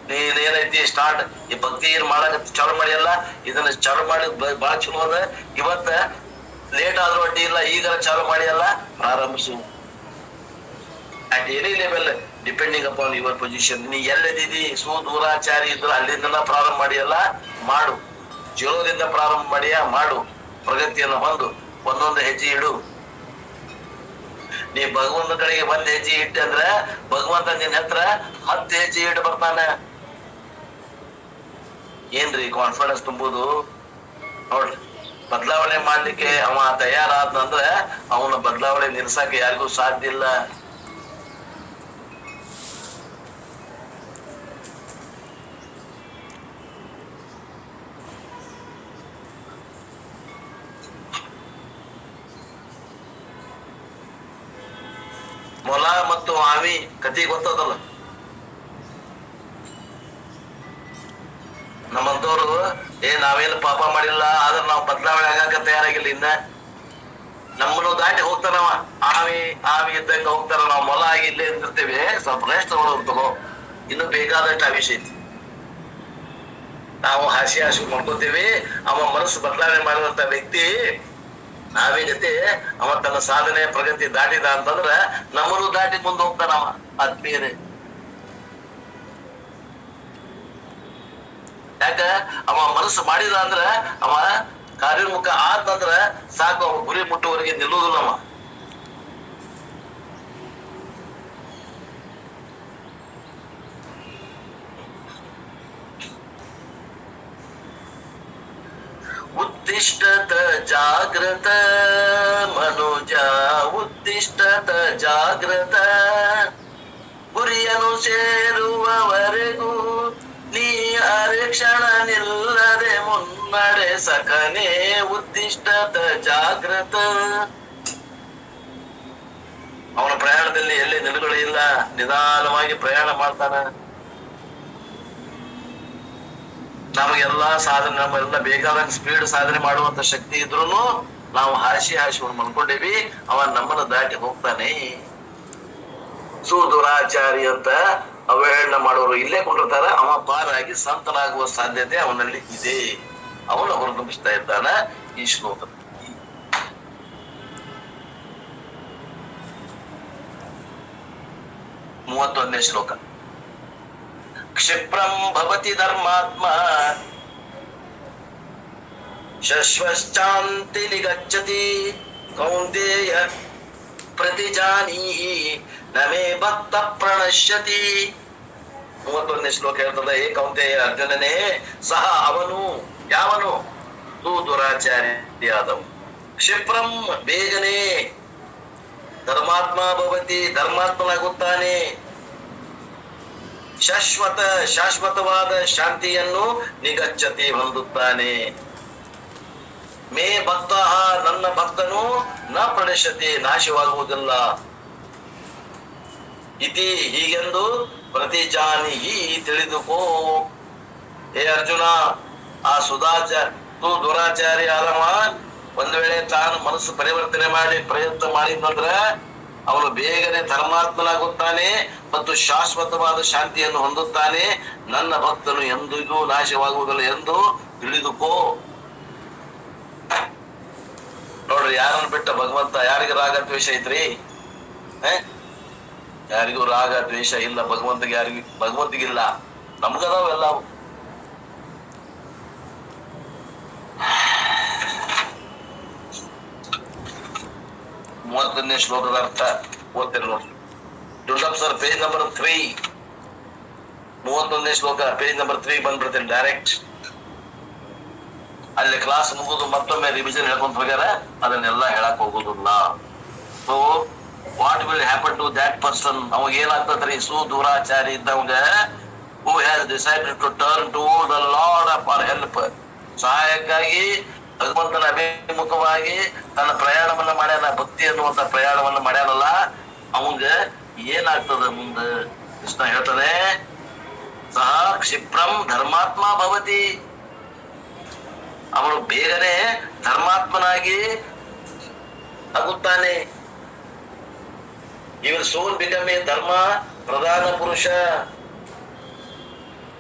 ನೀನೇನೈತಿ ಸ್ಟಾರ್ಟ್ ಈ ಭಕ್ತಿ ಏನ್ ಮಾಡಕ್ ಚಾಲು ಮಾಡಿಯಲ್ಲ, ಇದನ್ನ ಚಾಲು ಮಾಡಿ ಬಾಳ ಚಲೋ ಅದ. ಇವತ್ತ ಲೇಟ್ ಆದ್ರೂ ಅಡ್ಡಿ ಇಲ್ಲ, ಈಗ ಚಾಲು ಮಾಡಿಯಲ್ಲ, ಪ್ರಾರಂಭಿಸು. At any level depending upon your position. ನೀ ಎಲ್ಲಿದ್ದೀವಿ ಸುದೂರಾಚಾರಿ ಇದ್ರು ಅಲ್ಲಿಂದ ಪ್ರಾರಂಭ ಮಾಡಿಯಲ್ಲ, ಮಾಡು. ಜೀವನದಿಂದ ಪ್ರಾರಂಭ ಮಾಡಿಯ, ಮಾಡು. ಪ್ರಗತಿಯನ್ನು ಹೊಂದು, ಒಂದೊಂದು ಹೆಜ್ಜೆ ಇಡು. ನೀ ಭಗವಂತ ಕಡೆಗೆ ಒಂದ್ ಹೆಜ್ಜೆ ಇಟ್ಟೆ ಅಂದ್ರ ಭಗವಂತ ನಿನ್ನ ಹತ್ರ 10 ಹೆಜ್ಜೆ ಇಟ್ಟು ಬರ್ತಾನ. ಏನ್ರಿ ಕಾನ್ಫಿಡೆನ್ಸ್ ತುಂಬುದು ನೋಡ್ರಿ. ಬದಲಾವಣೆ ಮಾಡ್ಲಿಕ್ಕೆ ಅವ ತಯಾರಾದ್ನಂದ್ರ ಅವನ ಬದಲಾವಣೆ ನಿಲ್ಸಾಕ ಯಾರಿಗೂ ಸಾಧ್ಯ ಇಲ್ಲ. ಮೊಲ ಮತ್ತು ಆವಿ ಕತಿ ಗೊತ್ತದಲ್ಲ. ನಮ್ಮಂತವ್ರು ನಾವೇನು ಪಾಪ ಮಾಡಿಲ್ಲ, ಆದ್ರೆ ನಾವು ಬದಲಾವಣೆ ಆಗಾಕ ತಯಾರಾಗಿಲ್ಲ. ಇನ್ನ ನಮ್ಮನ್ನು ದಾಟಿ ಹೋಗ್ತಾನವ. ಆವಿ ಇದ್ದಂಗ ಹೋಗ್ತಾರ. ನಾವು ಮೊಲ ಆಗಿ ಇಲ್ಲೇ ನಿಂತಿರ್ತೇವೆ, ಸ್ವಲ್ಪ ರೆಸ್ಟ್ ತಗೋ, ಇನ್ನು ಬೇಕಾದಷ್ಟು ಆವಿಷ ಐತಿ. ನಾವು ಹಾಸಿ ಮಾಡ್ಕೋತೀವಿ. ಅವ ಮನಸ್ಸು ಬದಲಾವಣೆ ಮಾಡಿದಂತ ವ್ಯಕ್ತಿ ನಾವೇ ಜೊತೆ ಅವ ತನ್ನ ಸಾಧನೆ ಪ್ರಗತಿ ದಾಟಿದ ಅಂತಂದ್ರ ನಮ್ಮನ್ನು ದಾಟಿ ಮುಂದೆ ಹೋಗ್ತಾನವ. ಆತ್ಮೀಯರೇ, ಯಾಕ ಅವ ಮನಸ್ಸು ಮಾಡಿದ ಅಂದ್ರ ಅವ ಕಾರ್ಯೋನ್ಮುಖ ಆದಂದ್ರ ಸಾಕು, ಅವ ಗುರಿ ಮುಟ್ಟುವರೆಗೆ ನಿಲ್ಲುವುದಿಲ್ಲ ಅವ. ಉತ್ತಿಷ್ಠತ ಜಾಗೃತ ಮನುಜ, ಉತ್ತಿಷ್ಠತ ಜಾಗೃತ. ಗುರಿಯನ್ನು ಸೇರುವವರೆಗೂ ನೀ ಅರೆಕ್ಷಣ ನಿಲ್ಲದೆ ಮುನ್ನಡೆ ಸಕನೆ. ಉತ್ತಿಷ್ಠತ ಜಾಗೃತ. ಅವನ ಪ್ರಯಾಣದಲ್ಲಿ ಎಲ್ಲಿ ನಿಲುಗಡೆಯಿಲ್ಲ, ನಿಧಾನವಾಗಿ ಪ್ರಯಾಣ ಮಾಡ್ತಾನ. ನಮಗೆಲ್ಲಾ ಸಾಧನೆ, ನಮ್ಮೆಲ್ಲ ಬೇಕಾದಂಗ ಸ್ಪೀಡ್ ಸಾಧನೆ ಮಾಡುವಂತ ಶಕ್ತಿ ಇದ್ರು ನಾವು ಹಾಸಿ ಮನ್ಕೊಂಡೇವಿ. ಅವ ನಮ್ಮನ್ನ ದಾಟಿ ಹೋಗ್ತಾನೆ. ಸುದುರಾಚಾರಿ ಅಂತ ಅವಹೇಳನ ಮಾಡೋರು ಇಲ್ಲೇ ಕೊಂಡಿರ್ತಾರ. ಅವ ಪಾರಾಗಿ ಸಂತನಾಗುವ ಸಾಧ್ಯತೆ ಅವನಲ್ಲಿ ಇದೆ. ಅವನು ಹೊರತುಂಬಿಸ್ತಾ ಇದ್ದಾನ ಈ ಶ್ಲೋಕ. 31ನೇ ಶ್ಲೋಕ. ಕ್ಷಿಪ್ರಂ ಭವತಿ ಧರ್ಮಾತ್ಮ ಶಶ್ವಶ್ಚಾಂತಿ ನಿಗಚ್ಚತಿ ಕೌಂತೆಯ ಪ್ರತಿಜಾನೀಹಿ ನಮೇ ಭಕ್ತ ಪ್ರಣಶ್ಯತಿ. 31ನೇ ಶ್ಲೋಕ ಹೇಳ್ತದ, ಏ ಕೌಂತೆಯ ಅರ್ಜುನನೇ, ಸಹ ಅವನು ಯಾವನು ದುರಾಚಾರಿಯಾದವು. ಕ್ಷಿಪ್ರಂ ಬೇಗನೆ, ಧರ್ಮಾತ್ಮ ಭವತಿ ಧರ್ಮಾತ್ಮನಾಗುತ್ತಾನೆ, ಶಾಶ್ವತವಾದ ಶಾಂತಿಯನ್ನು ನಿಗಚ್ಚತಿ ಹೊಂದುತ್ತಾನೆ. ಮೇ ಭಕ್ತ ನನ್ನ ಭಕ್ತನು ನ ಪ್ರಣಶ್ಯತೆ ನಾಶವಾಗುವುದಿಲ್ಲ. ಇತಿ ಹೀಗೆಂದು ಪ್ರತಿಜಾನಿಹಿ ತಿಳಿದುಕೋ. ಹೇ ಅರ್ಜುನ, ಆ ದುರಾಚಾರಿ ಆದವ ಒಂದ್ ವೇಳೆ ತಾನು ಮನಸ್ಸು ಪರಿವರ್ತನೆ ಮಾಡಿ ಪ್ರಯತ್ನ ಮಾಡಿದಂದ್ರ ಅವನು ಬೇಗನೆ ಧರ್ಮಾತ್ಮನಾಗುತ್ತಾನೆ ಮತ್ತು ಶಾಶ್ವತವಾದ ಶಾಂತಿಯನ್ನು ಹೊಂದುತ್ತಾನೆ. ನನ್ನ ಭಕ್ತನು ಎಂದಿಗೂ ನಾಶವಾಗುವುದಿಲ್ಲ ಎಂದು ತಿಳಿದುಕೋ. ನೋಡ್ರಿ, ಯಾರನ್ನು ಬಿಟ್ಟ ಭಗವಂತ? ಯಾರಿಗ ರಾಗ ದ್ವೇಷ ಐತ್ರಿ? ಯಾರಿಗೂ ರಾಗ ದ್ವೇಷ ಇಲ್ಲ. ಭಗವಂತಗಿಲ್ಲ, ನಮ್ಗದಾವೆಲ್ಲ. 31ನೇ ಶ್ಲೋಕದ ಅರ್ಥ ಓದ್ತೇನೆ ನೋಡಿ. ಡುಂಡಪ್ ಸರ್ ಪೇಜ್ ನಂಬರ್ 3, 31ನೇ ಶ್ಲೋಕ ಪೇಜ್ ನಂಬರ್ 3 ಬಂದ್ಬಿಡ್ತೇನೆ ಡೈರೆಕ್ಟ್. ಅಲ್ಲಿ ಕ್ಲಾಸ್ ಮುಗಿದು ಮತ್ತೊಮ್ಮೆ ರಿವಿಷನ್ ಹೇಳ್ಕೊಂತ ಹೋಗ್ಯಾರ, ಅದನ್ನೆಲ್ಲ ಹೇಳಕ್ ಹೋಗುದಿಲ್ಲ. So what will happen to that person? ಅವಾಗ ಏನಾಗ್ತದ್ರಿ? ದುರಾಚಾರಿ ಇದ್ದವಂಗ who has decided to turn to the lord for help, ಸಹಾಯಕ್ಕಾಗಿ ಭಗವಂತನ ಅಭಿಮುಖವಾಗಿ ತನ್ನ ಪ್ರಯಾಣವನ್ನ ಮಾಡ್ಯಾನ, ಭಕ್ತಿ ಅನ್ನುವಂತ ಪ್ರಯಾಣವನ್ನ ಮಾಡ್ಯಾನಲ್ಲ, ಅವಂಗ ಏನಾಗ್ತದ ಮುಂದ? ಕೃಷ್ಣ ಹೇಳ್ತಾನೆ, ಸಹ ಕ್ಷಿಪ್ರಂ ಧರ್ಮಾತ್ಮ ಭವತಿ, ಅವನು ಬೇಗನೆ ಧರ್ಮಾತ್ಮನಾಗಿ ಆಗುತ್ತಾನೆ. ಇವರು ಸೋಲ್ ಬಿಕಮ್ ಎ ಧರ್ಮ ಪ್ರಧಾನ ಪುರುಷ.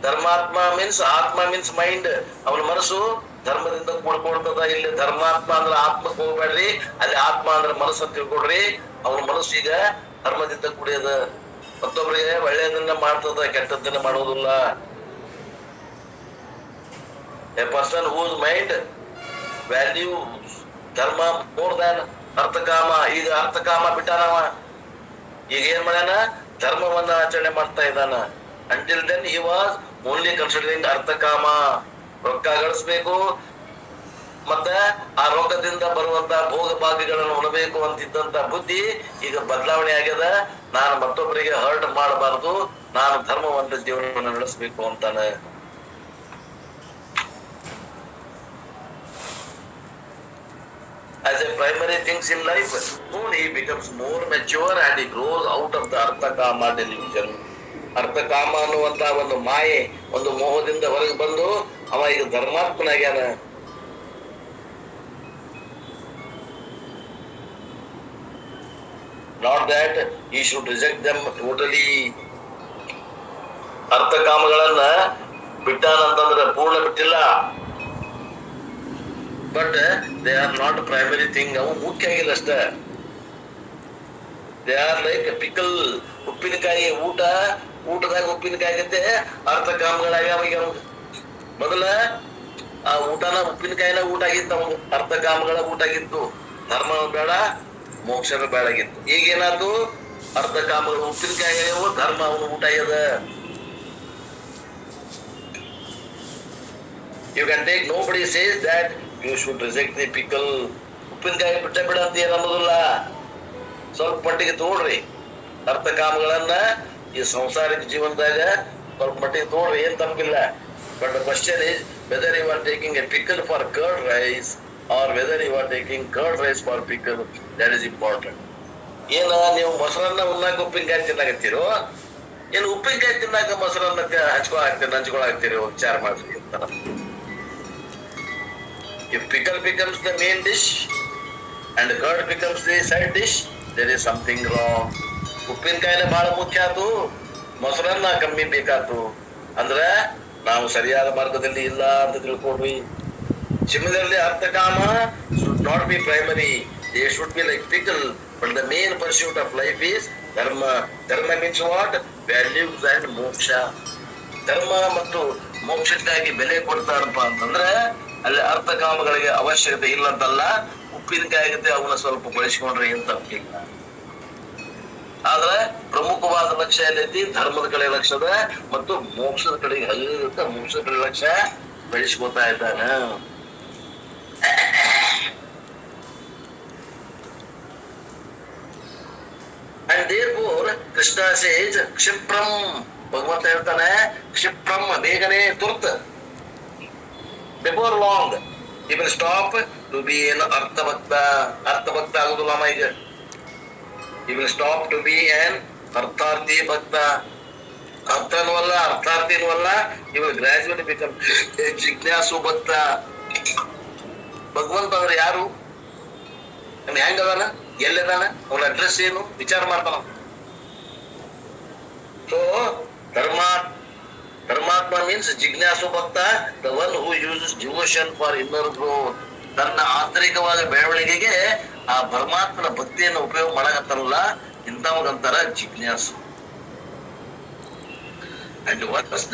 ಧರ್ಮಾತ್ಮ ಮೀನ್ಸ್ ಆತ್ಮ ಮೀನ್ಸ್ ಮೈಂಡ್. ಅವನ ಮನಸ್ಸು ಧರ್ಮದಿಂದ ಕೂಡ್ಕೊಳ್ತದ. ಇಲ್ಲಿ ಧರ್ಮಾತ್ಮ ಅಂದ್ರೆ ಆತ್ಮಕ್ಕೆ ಹೋಗ್ಬೇಡ್ರಿ, ಅಲ್ಲಿ ಆತ್ಮ ಅಂದ್ರೆ ಮನಸ್ಸು ತಿಳ್ಕೊಡ್ರಿ. ಅವನ ಮನಸ್ಸು ಈಗ ಧರ್ಮದಿಂದ ಕೂಡಿಯದ. ಮತ್ತೊಬ್ಬರಿಗೆ ಒಳ್ಳೆಯದನ್ನ ಮಾಡ್ತದ, ಕೆಟ್ಟದ್ದನ್ನ ಮಾಡೋದಿಲ್ಲ. A person whose mind values dharma more than ಅರ್ಥಕಾಮ. ಈಗ ಅರ್ಥಕಾಮ ಬಿಟ್ಟಾನವ, ಈಗ ಏನ್ ಮಾಡ್ಯಾನ? ಧರ್ಮವನ್ನ ಆಚರಣೆ ಮಾಡ್ತಾ ಇದ್ದಾನ. Until then he was only considering ಅರ್ಥಕಾಮ. ರೊಕ್ಕ ಗಳಿಸ್ಬೇಕು, ಮತ್ತೆ ಆ ರೊಕ್ಕದಿಂದ ಬರುವಂತ ಭೋಗ ಭಾಗ್ಯಗಳನ್ನು ಉಣಬೇಕು ಅಂತಿದ್ದಂತ ಬುದ್ಧಿ ಈಗ ಬದಲಾವಣೆ ಆಗ್ಯದ. ನಾನು ಮತ್ತೊಬ್ಬರಿಗೆ ಹರ್ಟ್ ಮಾಡಬಾರದು, ನಾನು ಧರ್ಮವಂತ ಜೀವನವನ್ನು ನಡೆಸಬೇಕು ಅಂತಾನೆ. As a primary things in life, soon he becomes more mature and he grows out of the ಅರ್ಥಕಾಮ delusion. ಅರ್ಥಕಾಮ ಅನ್ನುವಂತ ಒಂದು ಮಾಯೆ, ಒಂದು ಮೋಹದಿಂದ ಹೊರಗೆ ಬಂದು ಅವ ಈಗ ಧರ್ಮಾತ್ಮನಾಗ್ಯಾನ. Not that he should reject them totally. ಅರ್ಥಕಾಮಗಳನ್ನ ಬಿಟ್ಟಾನಂತಂದ್ರೆ ಪೂರ್ಣ ಬಿಟ್ಟಿಲ್ಲ, but they are not primary thing. ಅವು ಮುಖ್ಯ ಆಗಿಲ್ಲ ಅಷ್ಟ. They are like pickle. ಉಪ್ಪಿನಕಾಯಿ ಊಟದಾಗ ಉಪ್ಪಿನಕಾಯಿ ಆಗತ್ತೆ, ಅರ್ಥಕಾಮಗಳಾಗ್ಯಾವ. ಮೊದಲ ಆ ಊಟನ ಉಪ್ಪಿನಕಾಯಿನ ಊಟ ಆಗಿತ್ತು, ಅವಾಗ ಅರ್ಥಕಾಮಗಳ ಊಟ ಆಗಿತ್ತು. ಧರ್ಮ ಬೇಡ, ಮೋಕ್ಷನ ಬೇಡ ಆಗಿತ್ತು. ಈಗೇನಾದ್ರು ಅರ್ಥಕಾಮಗಳು ಉಪ್ಪಿನಕಾಯಿ ಆಗ್ಯಾವ, ಧರ್ಮ ಅವನು ಊಟ ಆಗ್ಯದ. You can take, nobody says that you should reject the pickle. ಉಪ್ಪಿನಕಾಯಿ ಬಿಡ ಅಂತ ಏನ್ ಅನ್ನೋದಿಲ್ಲ. ಸ್ವಲ್ಪ ಮಟ್ಟಿಗೆ ತೋಡ್ರಿ ಅರ್ಥಕಾಮಗಳನ್ನ ಈ ಸಂಸಾರಿಕ ಜೀವನದಾಗ ಸ್ವಲ್ಪ ಮಟ್ಟಿಗೆ ತೋಡ್ರಿ, ಏನ್ ತಪ್ಪಿಲ್ಲ. But the question is whether you are taking a pickle for curd rice or whether you are taking curd rice for pickle. That is important. ಏನ ನೀವು ಮೊಸರನ್ನ ಉಣ್ಣಾಕ ಉಪ್ಪಿನಕಾಯಿ ತಿನ್ನಾಕತ್ತೀರೋ, ಏನು ಉಪ್ಪಿನಕಾಯಿ ತಿನ್ನಾಕ ಮೊಸರನ್ನ ಹಂಚ್ಕೊಳಾಕ್ತೀರಿ? ವಿಚಾರ ಮಾಡ್ರಿ ಅಂತ. If pickle becomes the main dish and curd becomes the side dish, there is something wrong. ಉಪ್ಪಿನಕಾಯಿನ ಬಹಳ ಮುಖ್ಯ ಆತು, ಮೊಸರನ್ನ ಕಮ್ಮಿ ಬೇಕಾತು ಅಂದ್ರ ನಾವು ಸರಿಯಾದ ಮಾರ್ಗದಲ್ಲಿ ಇಲ್ಲ ಅಂತ ತಿಳ್ಕೊಡ್ರಿ. Similarly, ಅರ್ಥಕಾಮ should not be primary. They should be like pickle, but the main pursuit of life is dharma. Dharma means what? Values and moksha. ಧರ್ಮ ಮತ್ತು ಮೋಕ್ಷಕ್ಕಾಗಿ ಬೆಲೆ ಕೊಡ್ತಾರಪ್ಪ ಅಂತಂದ್ರೆ ಅಲ್ಲಿ ಅರ್ಥಕಾಮಗಳಿಗೆ ಅವಶ್ಯಕತೆ ಇಲ್ಲ ಅಂತಲ್ಲ. ಉಪ್ಪಿನಕಾಯಿ ಆಗತ್ತೆ, ಅವನ್ನ ಸ್ವಲ್ಪ ಬಳಸಿಕೊಂಡ್ರೆ ಏನ್ ತಪ್ಪಿಲ್ಲ. ಆದ್ರೆ ಪ್ರಮುಖವಾದ ಲಕ್ಷ್ಯ ಎಲ್ಲೈತಿ? ಧರ್ಮದ ಕಡೆ ಲಕ್ಷ್ಯದ ಮತ್ತು ಮೋಕ್ಷದ ಕಡೆಗೆ ಹರಿಯುತ್ತ ಮೋಕ್ಷದ ಕಡೆ ಲಕ್ಷ್ಯ ಬೆಳೆಸ್ಕೊತಾ ಇದ್ದಾನ. And therefore Krishna says ಕ್ಷಿಪ್ರಂ, ಭಗವಂತ ಹೇಳ್ತಾನೆ ಕ್ಷಿಪ್ರಂ, ಬೇಗನೆ ತುರ್ತ, before long he will stop to be an ಅರ್ಥಭಕ್ತ. ಅರ್ಥಭಕ್ತ ಆಗುದಿಲ್ಲಮ್ಮ ಈಗ. he will stop to be an ಅರ್ಥಾರ್ಥಿ ಭಕ್ತ. ಅರ್ಥನೂ ಅಲ್ಲ ಅರ್ಥಾರ್ಥಿನೂ ಅಲ್ಲ, he will gradually become a ಜಿಜ್ಞಾಸು ಭಕ್ತ. ಭಗವಂತ ಅಂದ್ರೆ ಯಾರು, ಹೆಂಗದಾನ, ಎಲ್ಲದಾನ, ಅವನ ಅಡ್ರೆಸ್ ಏನು, ವಿಚಾರ ಮಾಡ್ತಾನ. ಸೊ ಧರ್ಮಾತ್ಮ ಮೀನ್ಸ್ ಜಿಜ್ಞಾಸು ಭಕ್ತ, the one who uses devotion for inner growth. ತನ್ನ ಆಂತರಿಕವಾದ ಬೆಳವಣಿಗೆಗೆ ಆ ಪರಮಾತ್ಮನ ಭಕ್ತಿಯನ್ನು ಉಪಯೋಗ ಮಾಡಕತ್ತಾರಲ್ಲ, ಇಂಥವಂತಾರ ಜಿಜ್ಞಾಸು. And once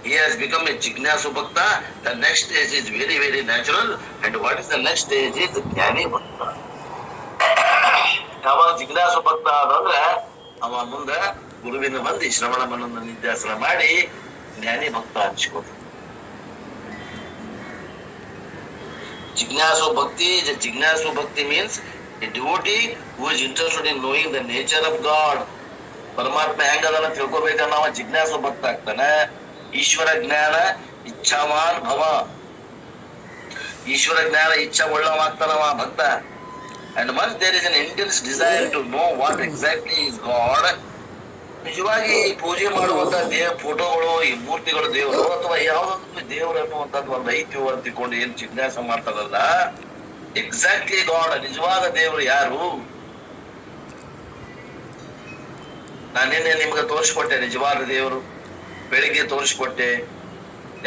he has become a ಜಿಜ್ಞಾಸು ಭಕ್ತ, the next stage is very very natural. And what is the next stage is ಜ್ಞಾನಿ ಭಕ್ತ. ಯಾವಾಗ ಜಿಜ್ಞಾಸು ಭಕ್ತ ಆದಂದ್ರೆ ಅವ ಮುಂದ ಗುರುವಿನ ಬಂದು ಶ್ರವಣ ಮನನ ನಿಧ್ಯಾಸನ ಮಾಡಿ ಜ್ಞಾನಿ ಭಕ್ತ ಹಂಚ್ಕೋತ. ಜಿಜ್ಞಾಸು ಭಕ್ತಿ means a devotee who is interested in knowing the nature of God. ಪರಮಾತ್ಮ ಹೆಂಗದನ್ನ ತಿಳ್ಕೊಬೇಕನ್ನ ಅವ ಜಿಜ್ಞಾಸು ಭಕ್ತ ಆಗ್ತಾನೆ. ಈಶ್ವರ ಜ್ಞಾನ ಇಚ್ಛಾವಾನ್ ಭವ, ಈಶ್ವರ ಜ್ಞಾನ ಇಚ್ಛಾ ಉಳ್ಳವಾಗ್ತಾನವ ಭಕ್ತ. And once there is an intense desire to know what exactly is God, ನಿಜವಾಗಿ ಈ ಪೂಜೆ ಮಾಡುವಂತ ಫೋಟೋಗಳು, ಈ ಮೂರ್ತಿಗಳು ದೇವರು ಅಥವಾ ಯಾವ್ದೊಂದು ದೇವರು ಅನ್ನುವಂಥದ್ದು ಒಂದು ಐತಿ ಅಂತ ತಿಳ್ಕೊಂಡು ಏನ್ ಜಿಜ್ಞಾಸ ಮಾಡ್ತಾರಲ್ಲ, ಎಕ್ಸಾಕ್ಟ್ಲಿ ಗಾಡ್, ನಿಜವಾದ ದೇವರು ಯಾರು? ನಾನೇನೆ ನಿಮ್ಗೆ ತೋರಿಸ್ಕೊಟ್ಟೆ ನಿಜವಾದ ದೇವರು, ಬೆಳಿಗ್ಗೆ ತೋರಿಸ್ಕೊಟ್ಟೆ.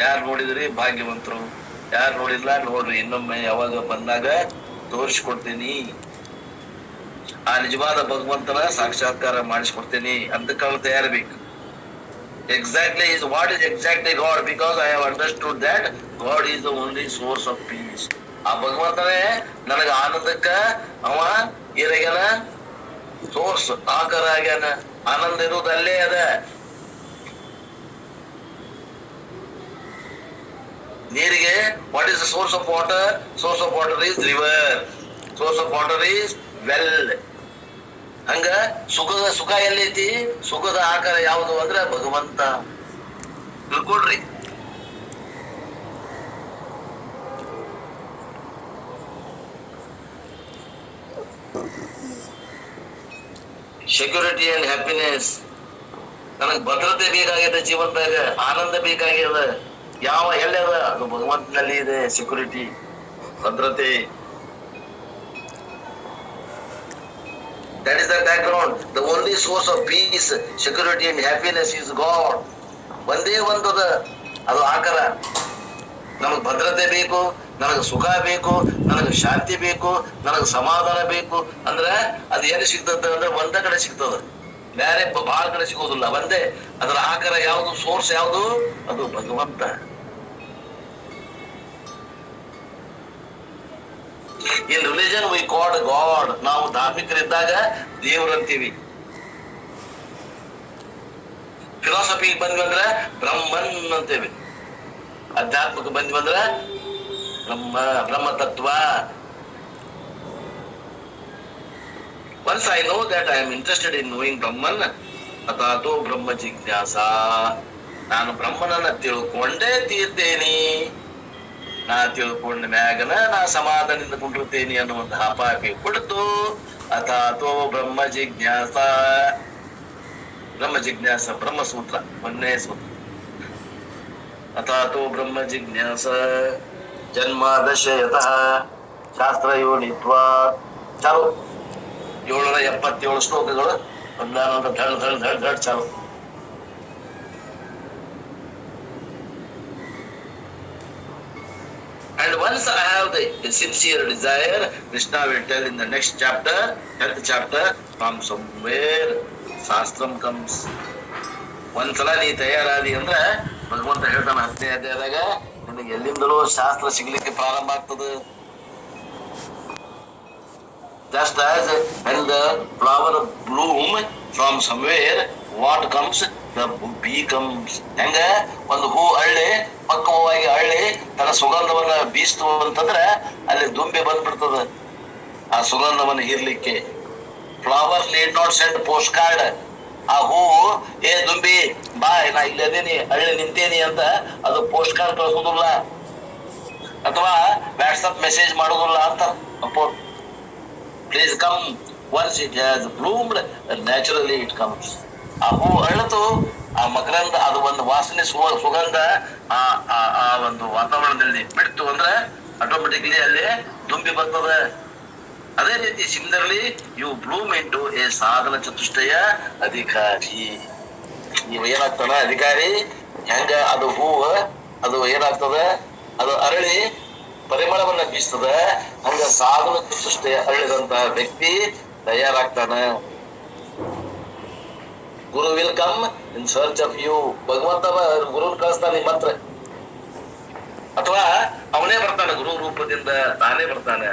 ಯಾರು ನೋಡಿದ್ರಿ ಭಾಗ್ಯವಂತರು, ಯಾರು ನೋಡಿಲ್ಲ ನೋಡ್ರಿ, ಇನ್ನೊಮ್ಮೆ ಯಾವಾಗ ಬಂದಾಗ ತೋರಿಸ್ಕೊಡ್ತೀನಿ. ಆ ನಿಜವಾದ ಭಗವಂತನ ಸಾಕ್ಷಾತ್ಕಾರ ಮಾಡಿಸ್ಕೊಡ್ತೇನೆ ಅಂತ ಕಾಲ ತಯಾರಬೇಕು. Exactly is what is exactly God, because I have understood that God is the only source of peace. ಆ ಭಗವಂತನೇ ನನಗ ಆನಂದಕ್ಕ ಅವ ಏನಾಗ್ಯಾನ, ಸೋರ್ಸ್, ಆಕಾರ ಆಗ್ಯಾನ. ಆನಂದ ಇರುವುದು ಅಲ್ಲೇ ಅದ. ನೀರಿಗೆ what is the source of water? Source of water is river, source of water is well. ಹಂಗ ಸುಖ ಎಲ್ಲೈತಿ? ಸುಖದ ಆಕಾರ ಯಾವುದು ಅಂದ್ರೆ ಭಗವಂತ. ತಿಳ್ಕೊಡ್ರಿ. ಸೆಕ್ಯೂರಿಟಿ ಅಂಡ್ ಹ್ಯಾಪಿನೆಸ್, ನನಗ್ ಭದ್ರತೆ ಬೇಕಾಗಿದೆ, ಜೀವನದಾಗ ಆನಂದ ಬೇಕಾಗ್ಯದ. ಯಾವ ಎಲ್ಲದ ಅದು ಭಗವಂತನಲ್ಲಿ ಇದೆ. ಸೆಕ್ಯೂರಿಟಿ, ಭದ್ರತೆ. That is the background. The only source of peace, security and happiness is God. ಒಂದೇ ಒಂದದ, ಅದು ಆಕಾರ. ನಮಗ್ ಭದ್ರತೆ ಬೇಕು, ನನಗೆ ಸುಖ ಬೇಕು, ನನಗೆ ಶಾಂತಿ ಬೇಕು, ನನಗೆ ಸಮಾಧಾನ ಬೇಕು ಅಂದ್ರೆ ಅದು ಎಲ್ಲಿ ಸಿಗ್ತದ ಅಂದ್ರೆ ಒಂದ ಕಡೆ ಸಿಗ್ತದ, ಬೇರೆ ಬಹಳ ಕಡೆ ಸಿಗೋದಿಲ್ಲ. ಒಂದೇ. ಅದರ ಆಕಾರ ಯಾವುದು, ಸೋರ್ಸ್ ಯಾವುದು? ಅದು ಭಗವಂತ. ಇನ್ ರಿಲಿಜನ್ ವಿ ಕಾಲ್ಡ್ ಗಾಡ್. ನಾವು ಧಾರ್ಮಿಕರಿದ್ದಾಗ ದೇವರಂತೀವಿ. ಫಿಲಾಸಫಿಗೆ ಬಂದ್ವಿ ಅಂದ್ರೆ ಬ್ರಹ್ಮನ್ ಅಂತೇವಿ. ಅಧ್ಯಾತ್ಮಕ್ಕೆ ಬಂದ್ವಿ ಅಂದ್ರೆ ಬ್ರಹ್ಮ ತತ್ವ. Once I know that I am interested in knowing Brahman, ಅಥಾತೋ ಬ್ರಹ್ಮ ಜಿಜ್ಞಾಸ, ನಾನು ಬ್ರಹ್ಮನನ್ನ ತಿಳ್ಕೊಂಡೇ ತೀರ್ತೇನೆ. ನಾ ತಿಳ್ಕೊಂಡ ಮ್ಯಾಗನ ನಾ ಸಮಾಧಾನದಿಂದ ಕುಂಡಿರ್ತೇನೆ ಅನ್ನುವಂತಹ ಪಾಪಿ ಕೊಡ್ತು. ಅಥಾತೋ ಬ್ರಹ್ಮ ಜಿಜ್ಞಾಸ. ಬ್ರಹ್ಮಸೂತ್ರ, ಒಂದೇ ಸೂತ್ರ. ಅಥಾತೋ ಬ್ರಹ್ಮ ಜಿಜ್ಞಾಸ ಜನ್ಮಾದಶಯತಃ ಶಾಸ್ತ್ರ ಯೋನಿತ್ವ. ಚಾಲು 777 ಶ್ಲೋಕಗಳು, ಒಂದಾನೊಂದು ಧಡ್ ಚಾಲು. And once I have the sincere desire, Krishna will tell in the next chapter, 10th chapter, from somewhere Shastram comes. ಒಂದ್ಸಲ ನೀ ತಯಾರಾದಿ ಅಂದ್ರೆ ಭಗವಂತ ಹೇಳ್ತಾನ 10ನೇ ಅಧ್ಯಾಯದಾಗ, ನಿನಗೆ ಎಲ್ಲಿಂದಲೂ ಶಾಸ್ತ್ರ ಸಿಗ್ಲಿಕ್ಕೆ ಪ್ರಾರಂಭ ಆಗ್ತದೆ. Just as when the flower bloom from somewhere, what comes? The bee comes. ಹೆಂಗ ಒಂದು ಹೂ ಅಳ್ಳಿ ಪಕ್ವವಾಗಿ ಅಳ್ಳಿ ತನ್ನ ಸುಗಂಧವನ್ನ ಬೀಸ್ತು ಅಂತಂದ್ರೆ ಅಲ್ಲಿ ದುಂಬಿ ಬಂದ್ಬಿಡ್ತದ ಆ ಸುಗಂಧವನ್ನು ಹೀರ್ಲಿಕ್ಕೆ. Flower need not send post card. ಆ ಹೂವು ಏ ದುಂಬಿ ಬಾ ನಾ ಇಲ್ಲದೇನಿ ಹಳ್ಳಿ ನಿಂತೇನಿ ಅಂತ ಅದು ಪೋಸ್ಟ್ ಕಾರ್ಡ್ ಕಳ್ಸೋದಿಲ್ಲ ಅಥವಾ ವಾಟ್ಸಪ್ ಮೆಸೇಜ್ ಮಾಡೋದಿಲ್ಲ ಅಂತ. Please come once it has bloomed naturally it comes. ಆ ಹೂ ಅರಳಿತು, ಆ ಮಕರಂದ ಅದು ಒಂದು ವಾಸನೆ ಸುಗಂಧ ಆ ಆ ಒಂದು ವಾತಾವರಣದಲ್ಲಿ ಬಿಡ್ತು ಅಂದ್ರೆ ಆಟೋಮೆಟಿಕ್ಲಿ ಅಲ್ಲಿ ದುಂಬಿ ಬರ್ತದೆ. ಅದೇ ರೀತಿ similarly you bloom into a ಸಾಧನ ಚತುಷ್ಟಯ ಅಧಿಕಾರಿ. ನೀವು ಏನಾಗ್ತಾನ ಅಧಿಕಾರಿ, ಹೆಂಗ ಅದು ಹೂವು ಅದು ಏನಾಗ್ತದ, ಅದು ಅರಳಿ ಪರಿಮಳವನ್ನ ಬೀಸ್ತದ, ಹಂಗ ಸಾಧನ ಚತುಷ್ಟಯ ಅರಳಿದಂತಹ ವ್ಯಕ್ತಿ ತಯಾರಾಗ್ತಾನ. Guru will come in search of you. ಭಗವಂತ ಗುರುನ್ ಕಳಿಸ್ತಾನೆ ನಿಮ್ಮ ಹತ್ರ, ಅಥವಾ ಅವನೇ ಬರ್ತಾನೆ ಗುರು ರೂಪದಿಂದ, ತಾನೇ ಬರ್ತಾನೆ.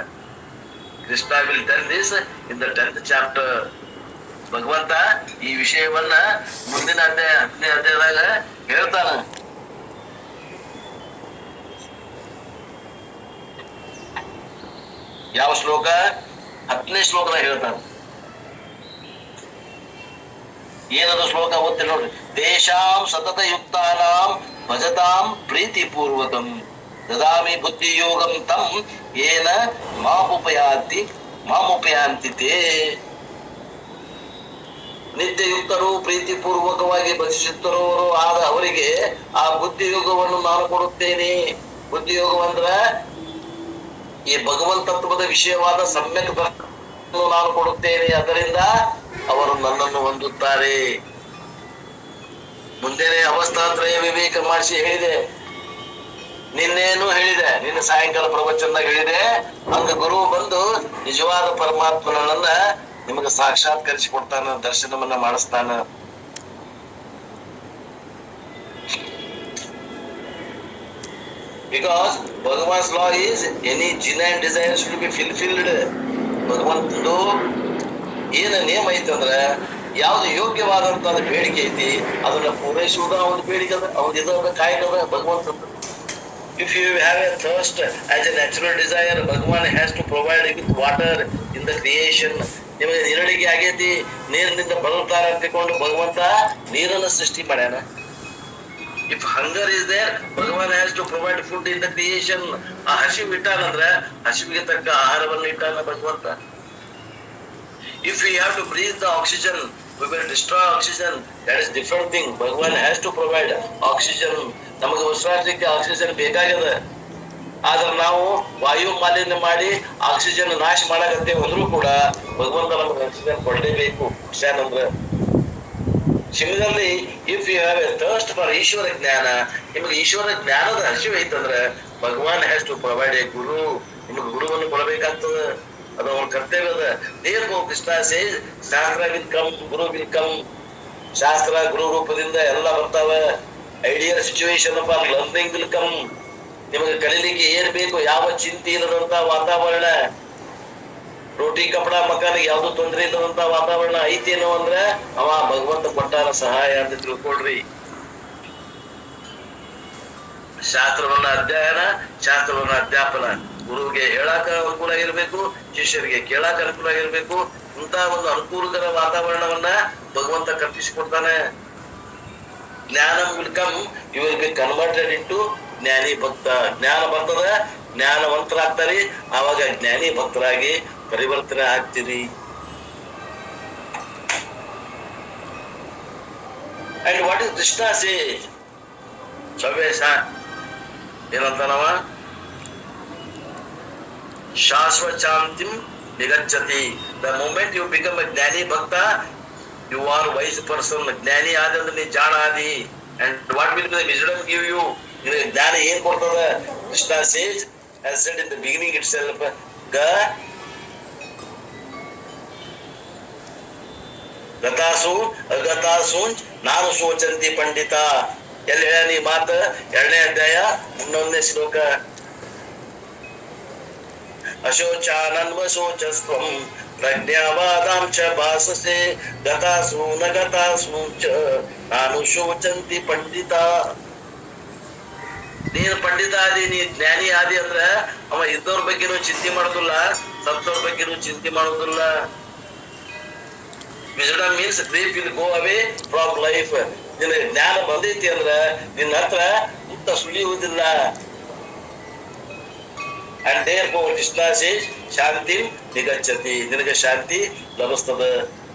Krishna will tell this in the 10th chapter. ಭಗವಂತ ಈ ವಿಷಯವನ್ನ ಮುಂದಿನ ಅಧ್ಯಾಯ 10ನೇ ಅಧ್ಯಾಯದಾಗ ಹೇಳ್ತಾನ. ಯಾವ ಶ್ಲೋಕ? 10ನೇ ಶ್ಲೋಕದಾಗ ಹೇಳ್ತಾನ. ಏನದು ಶ್ಲೋಕ ಗೊತ್ತಿಲ್ಲ ನೋಡ್ರಿ. ತೇಷಾಂ ಸತತ ಯುಕ್ತಾನಾಂ ಭಜತಾಂ ಪ್ರೀತಿ ಪೂರ್ವಕಂ ದದಾಮಿ ಬುದ್ಧಿ ಯೋಗಂ ತಂ ಏನ ಮಾಮುಪಯಾಂತಿ ತೇ. ನಿತ್ಯ ಯುಕ್ತರು ಪ್ರೀತಿ ಪೂರ್ವಕವಾಗಿ ಭಜಿಸುತ್ತಿರುವವರು ಆದ ಅವರಿಗೆ ಆ ಬುದ್ಧಿಯೋಗವನ್ನು ನಾನು ಕೊಡುತ್ತೇನೆ. ಬುದ್ಧಿಯೋಗವಂದ್ರ ಈ ಭಗವಂತತ್ವದ ವಿಷಯವಾದ ಸಮ್ಯಕ್ ನಾನು ಕೊಡುತ್ತೇನೆ. ಅದರಿಂದ ಅವರು ನನ್ನನ್ನು ಹೊಂದುತ್ತಾರೆ. ಮುಂದೆನೆ ಅವಸ್ಥಾತ್ರಯ ವಿವೇಕ ಮಾಡಿಸಿ ಹೇಳಿದೆ, ನಿನ್ನೇನು ಹೇಳಿದೆ, ನಿನ್ನ ಸಾಯಂಕಾಲ ಪ್ರವಚನದಾಗ ಹೇಳಿದೆ. ಹಂಗ ಗುರು ಬಂದು ನಿಜವಾದ ಪರಮಾತ್ಮನನ್ನ ನಿಮಗೆ ಸಾಕ್ಷಾತ್ಕರಿಸಿ ಕೊಡ್ತಾನ, ದರ್ಶನವನ್ನ ಮಾಡಿಸ್ತಾನ. Because Bhagavan's law is any genuine desire should be fulfilled. ಭಗವಂತಂದು ಏನ ನಿಯಮ ಐತಂದ್ರ ಯಾವ್ದು ಯೋಗ್ಯವಾದಂತ ಬೇಡಿಕೆ ಐತಿ ಅದನ್ನ ಪೂರೈಸುವುದ ಒಂದು ಬೇಡಿಕೆ ಅದ, ಅವ್ನ ಇದ ಕಾಯಕದ ಭಗವಂತಂದು. If you have a thirst as a natural desire, Bhagavan has to provide with water in the creation. ನಿಮಗೆ ನೀರಡಿಗೆ ಆಗೈತಿ, ನೀರಿನಿಂದ ಬರುತ್ತಾರ ಅಂತಿಕೊಂಡು ಭಗವಂತ ನೀರನ್ನ ಸೃಷ್ಟಿ ಮಾಡ್ಯಾನ. If hunger is there, Bhagavan has to provide food in the creation. ಆ ಹಸಿವು ಇಟ್ಟಾನಂದ್ರ ಹಸಿವಿಗೆ ತಕ್ಕ ಆಹಾರವನ್ನು ಇಟ್ಟಾನ ಭಗವಂತ. If we have to breathe the oxygen, we will destroy oxygen. That is different thing. Bhagavan has to provide oxygen. ನಮಗೆ ಉಸಿರಾಡಲಿಕ್ಕೆ oxygen ಬೇಕಾಗ್ಯದ. ಆದ್ರೆ ನಾವು ವಾಯು ಮಾಲಿನ್ಯ ಮಾಡಿ ಆಕ್ಸಿಜನ್ ನಾಶ ಮಾಡಕತ್ತೇವೆ ಅಂದ್ರೂ ಕೂಡ ಭಗವಂತ ನಮಗೆ ಆಕ್ಸಿಜನ್ ಕೊಡಲೇಬೇಕು. ಅಂದ್ರೆ similarly if you have a thirst for ಈಶ್ವರ ಜ್ಞಾನ, ನಿಮಗೆ ಈಶ್ವರ ಜ್ಞಾನದ ಹಸಿವು ಐತಂದ್ರೆ Bhagavan has to provide a guru. ನಿಮಗೆ ಗುರುವನ್ನು ಕೊಡಬೇಕಾಗ್ತದ, ಅದು ಅವನ ಕರ್ತವ್ಯ ಅದ. Therefore Krishna says shastra will come, guru will come. ಶಾಸ್ತ್ರ ಗುರು ರೂಪದಿಂದ ಎಲ್ಲ ಬರ್ತಾವ. Ideal situation for learning will come. ನಿಮಗೆ ಕಲೀಲಿಕ್ಕೆ ಏನ್ ಬೇಕು, ಯಾವ ಚಿಂತೆ ಇಲ್ಲದಂತ ವಾತಾವರಣ, ರೋಟಿ ಕಪಡ ಮಕಾನಿಗೆ ಯಾವ್ದು ತೊಂದರೆ ಇಲ್ಲದಂತ ವಾತಾವರಣ ಐತೇನೋ ಅಂದ್ರೆ ಅವ ಭಗವಂತ ಕೊಟ್ಟಾನ ಸಹಾಯ ಅಂತ ತಿಳ್ಕೊಳ್ರಿ. ಶಾಸ್ತ್ರವನ್ನ ಅಧ್ಯಯನ, ಶಾಸ್ತ್ರವನ್ನ ಅಧ್ಯಾಪನ, ಗುರುವಿಗೆ ಹೇಳಾಕ ಅನುಕೂಲ ಆಗಿರ್ಬೇಕು, ಶಿಷ್ಯರಿಗೆ ಕೇಳಾಕ ಅನುಕೂಲ ಆಗಿರ್ಬೇಕು. ಇಂತ ಒಂದು ಅನುಕೂಲಕರ ವಾತಾವರಣವನ್ನ ಭಗವಂತ ಕಲ್ಪಿಸಿಕೊಡ್ತಾನೆ. Jnana will you will be converted into jnani bhakta. ಜ್ಞಾನ ಬರ್ತದ, ಜ್ಞಾನವಂತರಾಗ್ತಾರಿ, ಆವಾಗ ಜ್ಞಾನಿ ಭಕ್ತರಾಗಿ ಪರಿವರ್ತನೆ ಆಗ್ತೀರಿ. And what is Krishna say? ಸವೇಶ ಏನಂತಾನವ? ಶಾಶ್ವತ ಶಾಂತಿಂ ನಿಗಚ್ಚತಿ. The moment you become a jnani bhakta, you are wise person. ಜ್ಞಾನಿ ಆದ್ರೆ ನೀ ಜಾಣ ಆದಿ. And what will be the wisdom give you? ನಿನಗೆ ಜ್ಞಾನ ಏನ್ ಕೊಡ್ತದ? Krishna says as said in the beginning itself, ಗತಾಸು ಅಗತಾಸು ನಾನು ಶೋಚಂತಿ ಪಂಡಿತ. ಎಲ್ಲಿ ಹೇಳ ಈ ಮಾತ? 2ನೇ ಅಧ್ಯಾಯ 11ನೇ ಶ್ಲೋಕ. ಅಶೋಚಾನನ್ವಶೋಚಸ್ತ್ವಂ ಪ್ರಜ್ಞಾವಾದಾಂ ಚ ಭಾಸಸೆ ಗತಾಸು ನ ಗತಾಸು ಚ ನಾನು ಶೋಚಂತಿ ಪಂಡಿತ. ನೀನು ಪಂಡಿತ ಆದಿ, ನೀ ಜ್ಞಾನಿ ಆದಿ ಅಂದ್ರ ಅವ ಇದ್ದವ್ರ ಬಗ್ಗೆನೂ ಚಿಂತೆ ಮಾಡೋದಿಲ್ಲ, ಸತ್ತವ್ರ ಬಗ್ಗೆನೂ ಚಿಂತೆ ಮಾಡೋದಿಲ್ಲ. Wisdom means grief will go away from life. ನಿನಗೆ ಜ್ಞಾನ ಬಂದೈತಿ ಅಂದ್ರ ನಿನ್ನ ಹತ್ರ ಮುತ್ತ ಸುಳಿಯುವುದಿಲ್ಲ. And therefore Krishna says Shanti Nigachati. ನಿನಗೆ ಶಾಂತಿ ಲಭಿಸ್ತದ.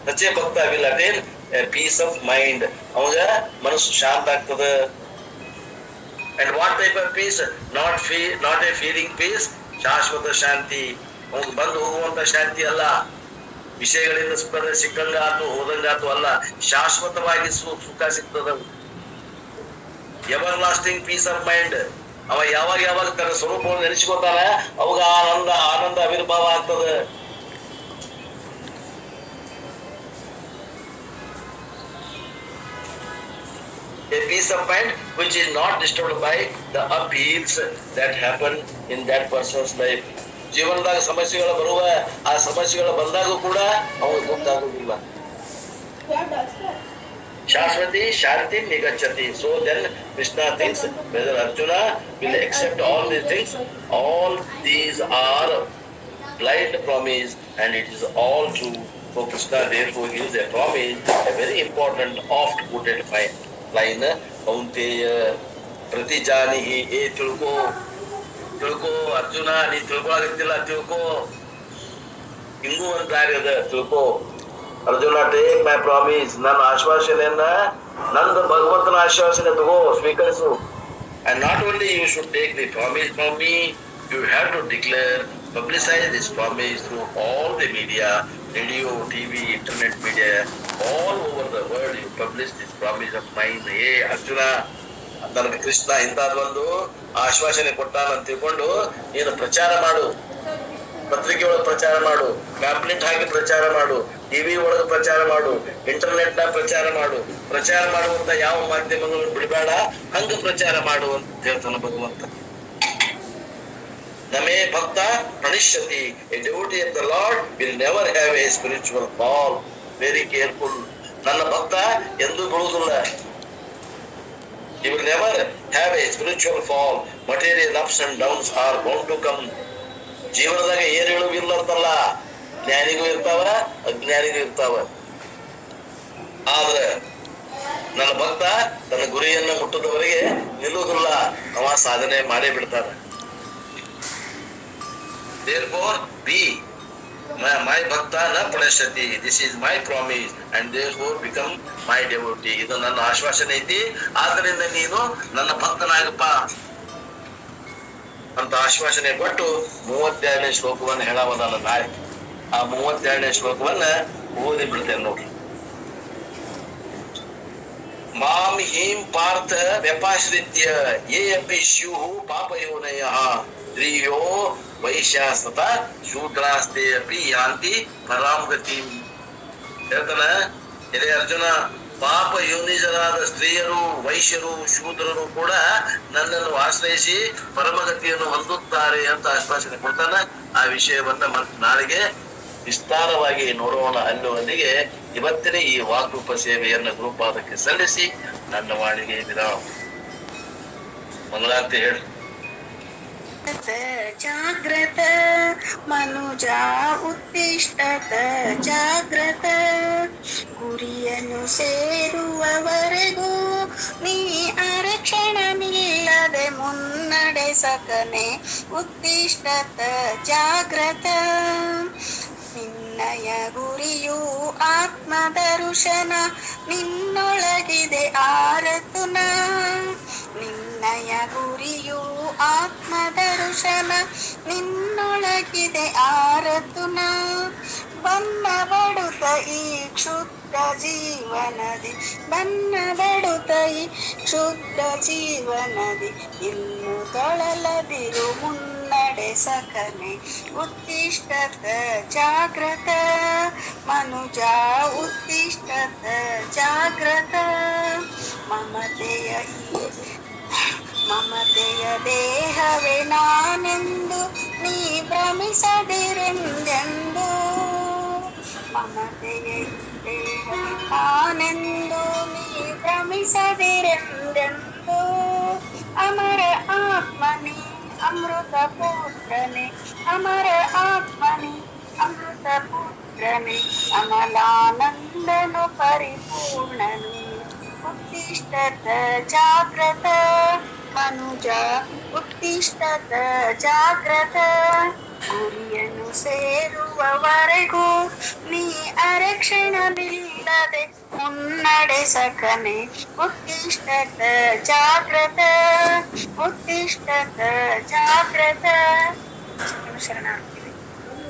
ಸಚ್ಚೆ ಭಕ್ತ will attain a peace of mind. ಅವಾಗ ಮನಸ್ಸು ಶಾಂತ ಆಗ್ತದ. And what type of peace? Not a feeling peace. ಶಾಶ್ವತ ಶಾಂತಿ. ಅವನಿಗೆ ಬಂದು ಹೋಗುವಂತ ಶಾಂತಿ ಅಲ್ಲ. ವಿಷಯಗಳಿಂದ ಸುಖ ಸಿಕ್ಕಂಗಾತು ಹೋದಂಗಾತು ಅಲ್ಲ. ಶಾಶ್ವತವಾಗಿ ಸುಖ ಸಿಗ್ತದ. Everlasting peace of mind. ಅವ ಯಾವಾಗ ತನ್ನ ಸ್ವರೂಪವನ್ನು ನೆನೆಸ್ಕೋತಾನ ಅವಾಗ ಆನಂದ ಆವಿರ್ಭಾವ ಆಗ್ತದ. A peace of mind which is not disturbed by the upheavals that happen in that person's life. ಜೀವನದಾಗ ಸಮಸ್ಯೆಗಳು ಬರುವ ಆ ಸಮಸ್ಯೆಗಳು ಬಂದಾಗೂ ಕೂಡ ಅವನಿಗೆ ಗೊತ್ತಾಗುವುದಿಲ್ಲ. ಶಾಶ್ವತಿ ಶಾಂತಿ ನಿಗಚ್ಚತಿ. So then Krishna thinks whether Arjuna will accept all these things. All these are blind promise and it is all true. So Krishna therefore gives a promise, a very important oft quoted line. Kaunteya ಪ್ರತಿಜಾನಿಹಿ. ತಿಳ್ಕೋ ಅರ್ಜುನ, ನೀ ತಿಳ್ಕೊಳಕತ್ತಿಲ್ಲ ತಿಳ್ಕೋ. ಹಿಂಗೂ ಒಂದು ದಾರಿ ಅದ, ತಿಳ್ಕೋ. Arjuna, take my promise. ನನ್ನ ಆಶ್ವಾಸನೆಯನ್ನ, ನಂದು ಭಗವಂತನ ಆಶ್ವಾಸನೆ ತಗೋ, ಸ್ವೀಕರಿಸು. And not only you should take the promise from me, you have to declare, publicize this promise through all the media, radio, TV, internet media, all over the world. You publish this promise of mine. Hey Arjuna, ನನಗೆ ಕೃಷ್ಣ ಇಂಥದ್ದೊಂದು ಆಶ್ವಾಸನೆ ಕೊಟ್ಟಾನ ಅಂತ ತಿಳ್ಕೊಂಡು ನೀನು ಪ್ರಚಾರ ಮಾಡು. ಪತ್ರಿಕೆ ಒಳಗೆ ಪ್ರಚಾರ ಮಾಡು, ಪ್ಯಾಂಪ್ಲೆಟ್ ಹಾಕಿ ಪ್ರಚಾರ ಮಾಡು, ಟಿವಿ ಒಳಗೆ ಪ್ರಚಾರ ಮಾಡು, ಇಂಟರ್ನೆಟ್ ನ ಪ್ರಚಾರ ಮಾಡು. ಪ್ರಚಾರ ಮಾಡುವಂತ ಯಾವ ಮಾಧ್ಯಮಗಳನ್ನು ಬಿಡಬೇಡ, ಹಂಗ ಪ್ರಚಾರ ಮಾಡು ಅಂತ ಹೇಳ್ತಾನ ಭಗವಂತ. ನಮೇ ಭಕ್ತ ಪ್ರಣಶ್ಯತಿ. A devotee of the lord will never have a spiritual fall. Very careful. ನನ್ನ ಭಕ್ತ ಎಂದೂ ಬೀಳುವುದಿಲ್ಲ. He will never have a spiritual fall. Material ups and downs are bound to come. ಜೀವನದಾಗ ಏರುಗಳು ಇರ್ಲಾರ್ದಲ್ಲ. ಜ್ಞಾನಿಗೂ ಇರ್ತಾವ, ಅಜ್ಞಾನಿಗೂ ಇರ್ತಾವ. ಆದ್ರೆ ನನ್ನ ಭಕ್ತ ತನ್ನ ಗುರಿಯನ್ನ ಮುಟ್ಟದವರೆಗೆ ನಿಲ್ಲುವುದಿಲ್ಲ. ಅವ ಸಾಧನೆ ಮಾಡೇ ಬಿಡ್ತಾರ. Therefore be my bhakta na pranashati. This is my promise and therefore become my devotee. ಇದು ನನ್ನ ಆಶ್ವಾಸನೆ ಐತಿ, ಆದ್ರಿಂದ ನೀನು ನನ್ನ ಭಕ್ತನಾಗಪ್ಪ ಅಂತ ಆಶ್ವಾಸನೆ ಕೊಟ್ಟು 32ನೇ ಶ್ಲೋಕವನ್ನು ಹೇಳಾವದಲ್ಲ ನಾಳೆ. ಆ 32ನೇ ಶ್ಲೋಕವನ್ನ ಓದಿ ಬಿಡ್ತೇನೆ ನೋಡಿ. ಮಾಂ ಹೀಂ ಪಾರ್ಥ ವ್ಯಪಾಶ್ರಿತ್ಯ ಯೇ ಅಪಿ ಸ್ಯುಃ ಪಾಪಯೋನಯಃ ಸ್ತ್ರೀಯೋ ವೈಶ್ಯಾಸ್ತತ ಶೂದ್ರಾಸ್ತೆ ಅಪಿ ಯಾಂತಿ ಪರಾಂ ಗತಿಂ. ಹೇಳ್ತಾನ, ಎಲೆ ಅರ್ಜುನ, ಪಾಪ ಯೋನಿಜರಾದ ಸ್ತ್ರೀಯರು, ವೈಶ್ಯರು, ಶೂದ್ರರು ಕೂಡ ನನ್ನನ್ನು ಆಶ್ರಯಿಸಿ ಪರಮಗತಿಯನ್ನು ಹೊಂದುತ್ತಾರೆ ಅಂತ ಆಶ್ವಾಸನೆ ಕೊಡ್ತಾನ. ಆ ವಿಷಯವನ್ನ ನಾಳೆಗೆ ವಿಸ್ತಾರವಾಗಿ ನೋಡೋಣ ಅನ್ನುವಲ್ಲಿಗೆ ಇವತ್ತಿನ ಈ ವಾಗ್ರೂಪ ಸೇವೆಯನ್ನು ಗುರುಪಾದಕ್ಕೆ ಸಲ್ಲಿಸಿ ನನ್ನ ವಾಣಿಗೆ ವಿರಾಮ. ಮಂಗಳಾರತಿ ಹೇಳಿ. ಜಾಗ್ರತ ಮನುಜ ಉತ್ತಿಷ್ಠತ ಜಾಗ್ರತ. ಗುರಿಯನ್ನು ಸೇರುವವರೆಗೂ ನೀ ಅರಕ್ಷಣವಿಲ್ಲದೆ ಮುನ್ನಡೆಸಕನೆ ಉತ್ತಿಷ್ಠತ ಜಾಗ್ರತ. ನಿನ್ನಯ ಗುರಿಯು ಆತ್ಮದರ್ಶನ, ನಿನ್ನೊಳಗಿದೆ ಆರತುನ. ನಿನ್ನಯ ಗುರಿಯು ಆತ್ಮದರ್ಶನ, ನಿನ್ನೊಳಗಿದೆ ಆರತುನ. ಬನ್ನ ಬಡುತ್ತ ಈ ಕ್ಷುದ್ರ ಜೀವನದಿ, ಬನ್ನ ಬಡುತ್ತ ಈ ಕ್ಷುದ್ರ ಜೀವನದಿ, ಇನ್ನು ತೊಳಲದಿರು ಮುನ್ನಡೆಸಕನೆ ಉತ್ತಿಷ್ಠತ ಜಾಗ್ರತ. ಮನುಜ ಉತ್ತಿಷ್ಠತ ಜಾಗ್ರತ. ಮಮತೆಯ ದೇಹವೇ ನಾನೆಂದು ನೀ ಭ್ರಮಿಸದಿರೆಂದೆಂದು. ಮಮತೆಯ ದೇಹ ನಾನೆಂದು ನೀ ಭ್ರಮಿಸದಿರೆಂದೆಂದು. ಅಮರ ಆತ್ಮನಿ ಅಮೃತ ಪುತ್ರನೆ, ಅಮರ ಆತ್ಮನಿ ಅಮೃತ ಪುತ್ರ ಮಿತ್ರನೇ ಅಮಲಾನಂದನು ಪರಿಪೂರ್ಣನು ಉತ್ತಿಷ್ಠತ ಜಾಗ್ರತ ಮನುಜ ಉತ್ತಿಷ್ಠತ ಜಾಗ್ರತ ಗುರಿಯನ್ನು ಸೇರುವವರೆಗೂ ನೀ ಅರಕ್ಷಣವಿಲ್ಲದೆ ಮುನ್ನಡೆ ಸಕನೆ ಉತ್ತಿಷ್ಠತ ಜಾಗ್ರತ ಉತ್ತಿಷ್ಠತ ಜಾಗ್ರತ ಶರಣಾರ್ಥಿ.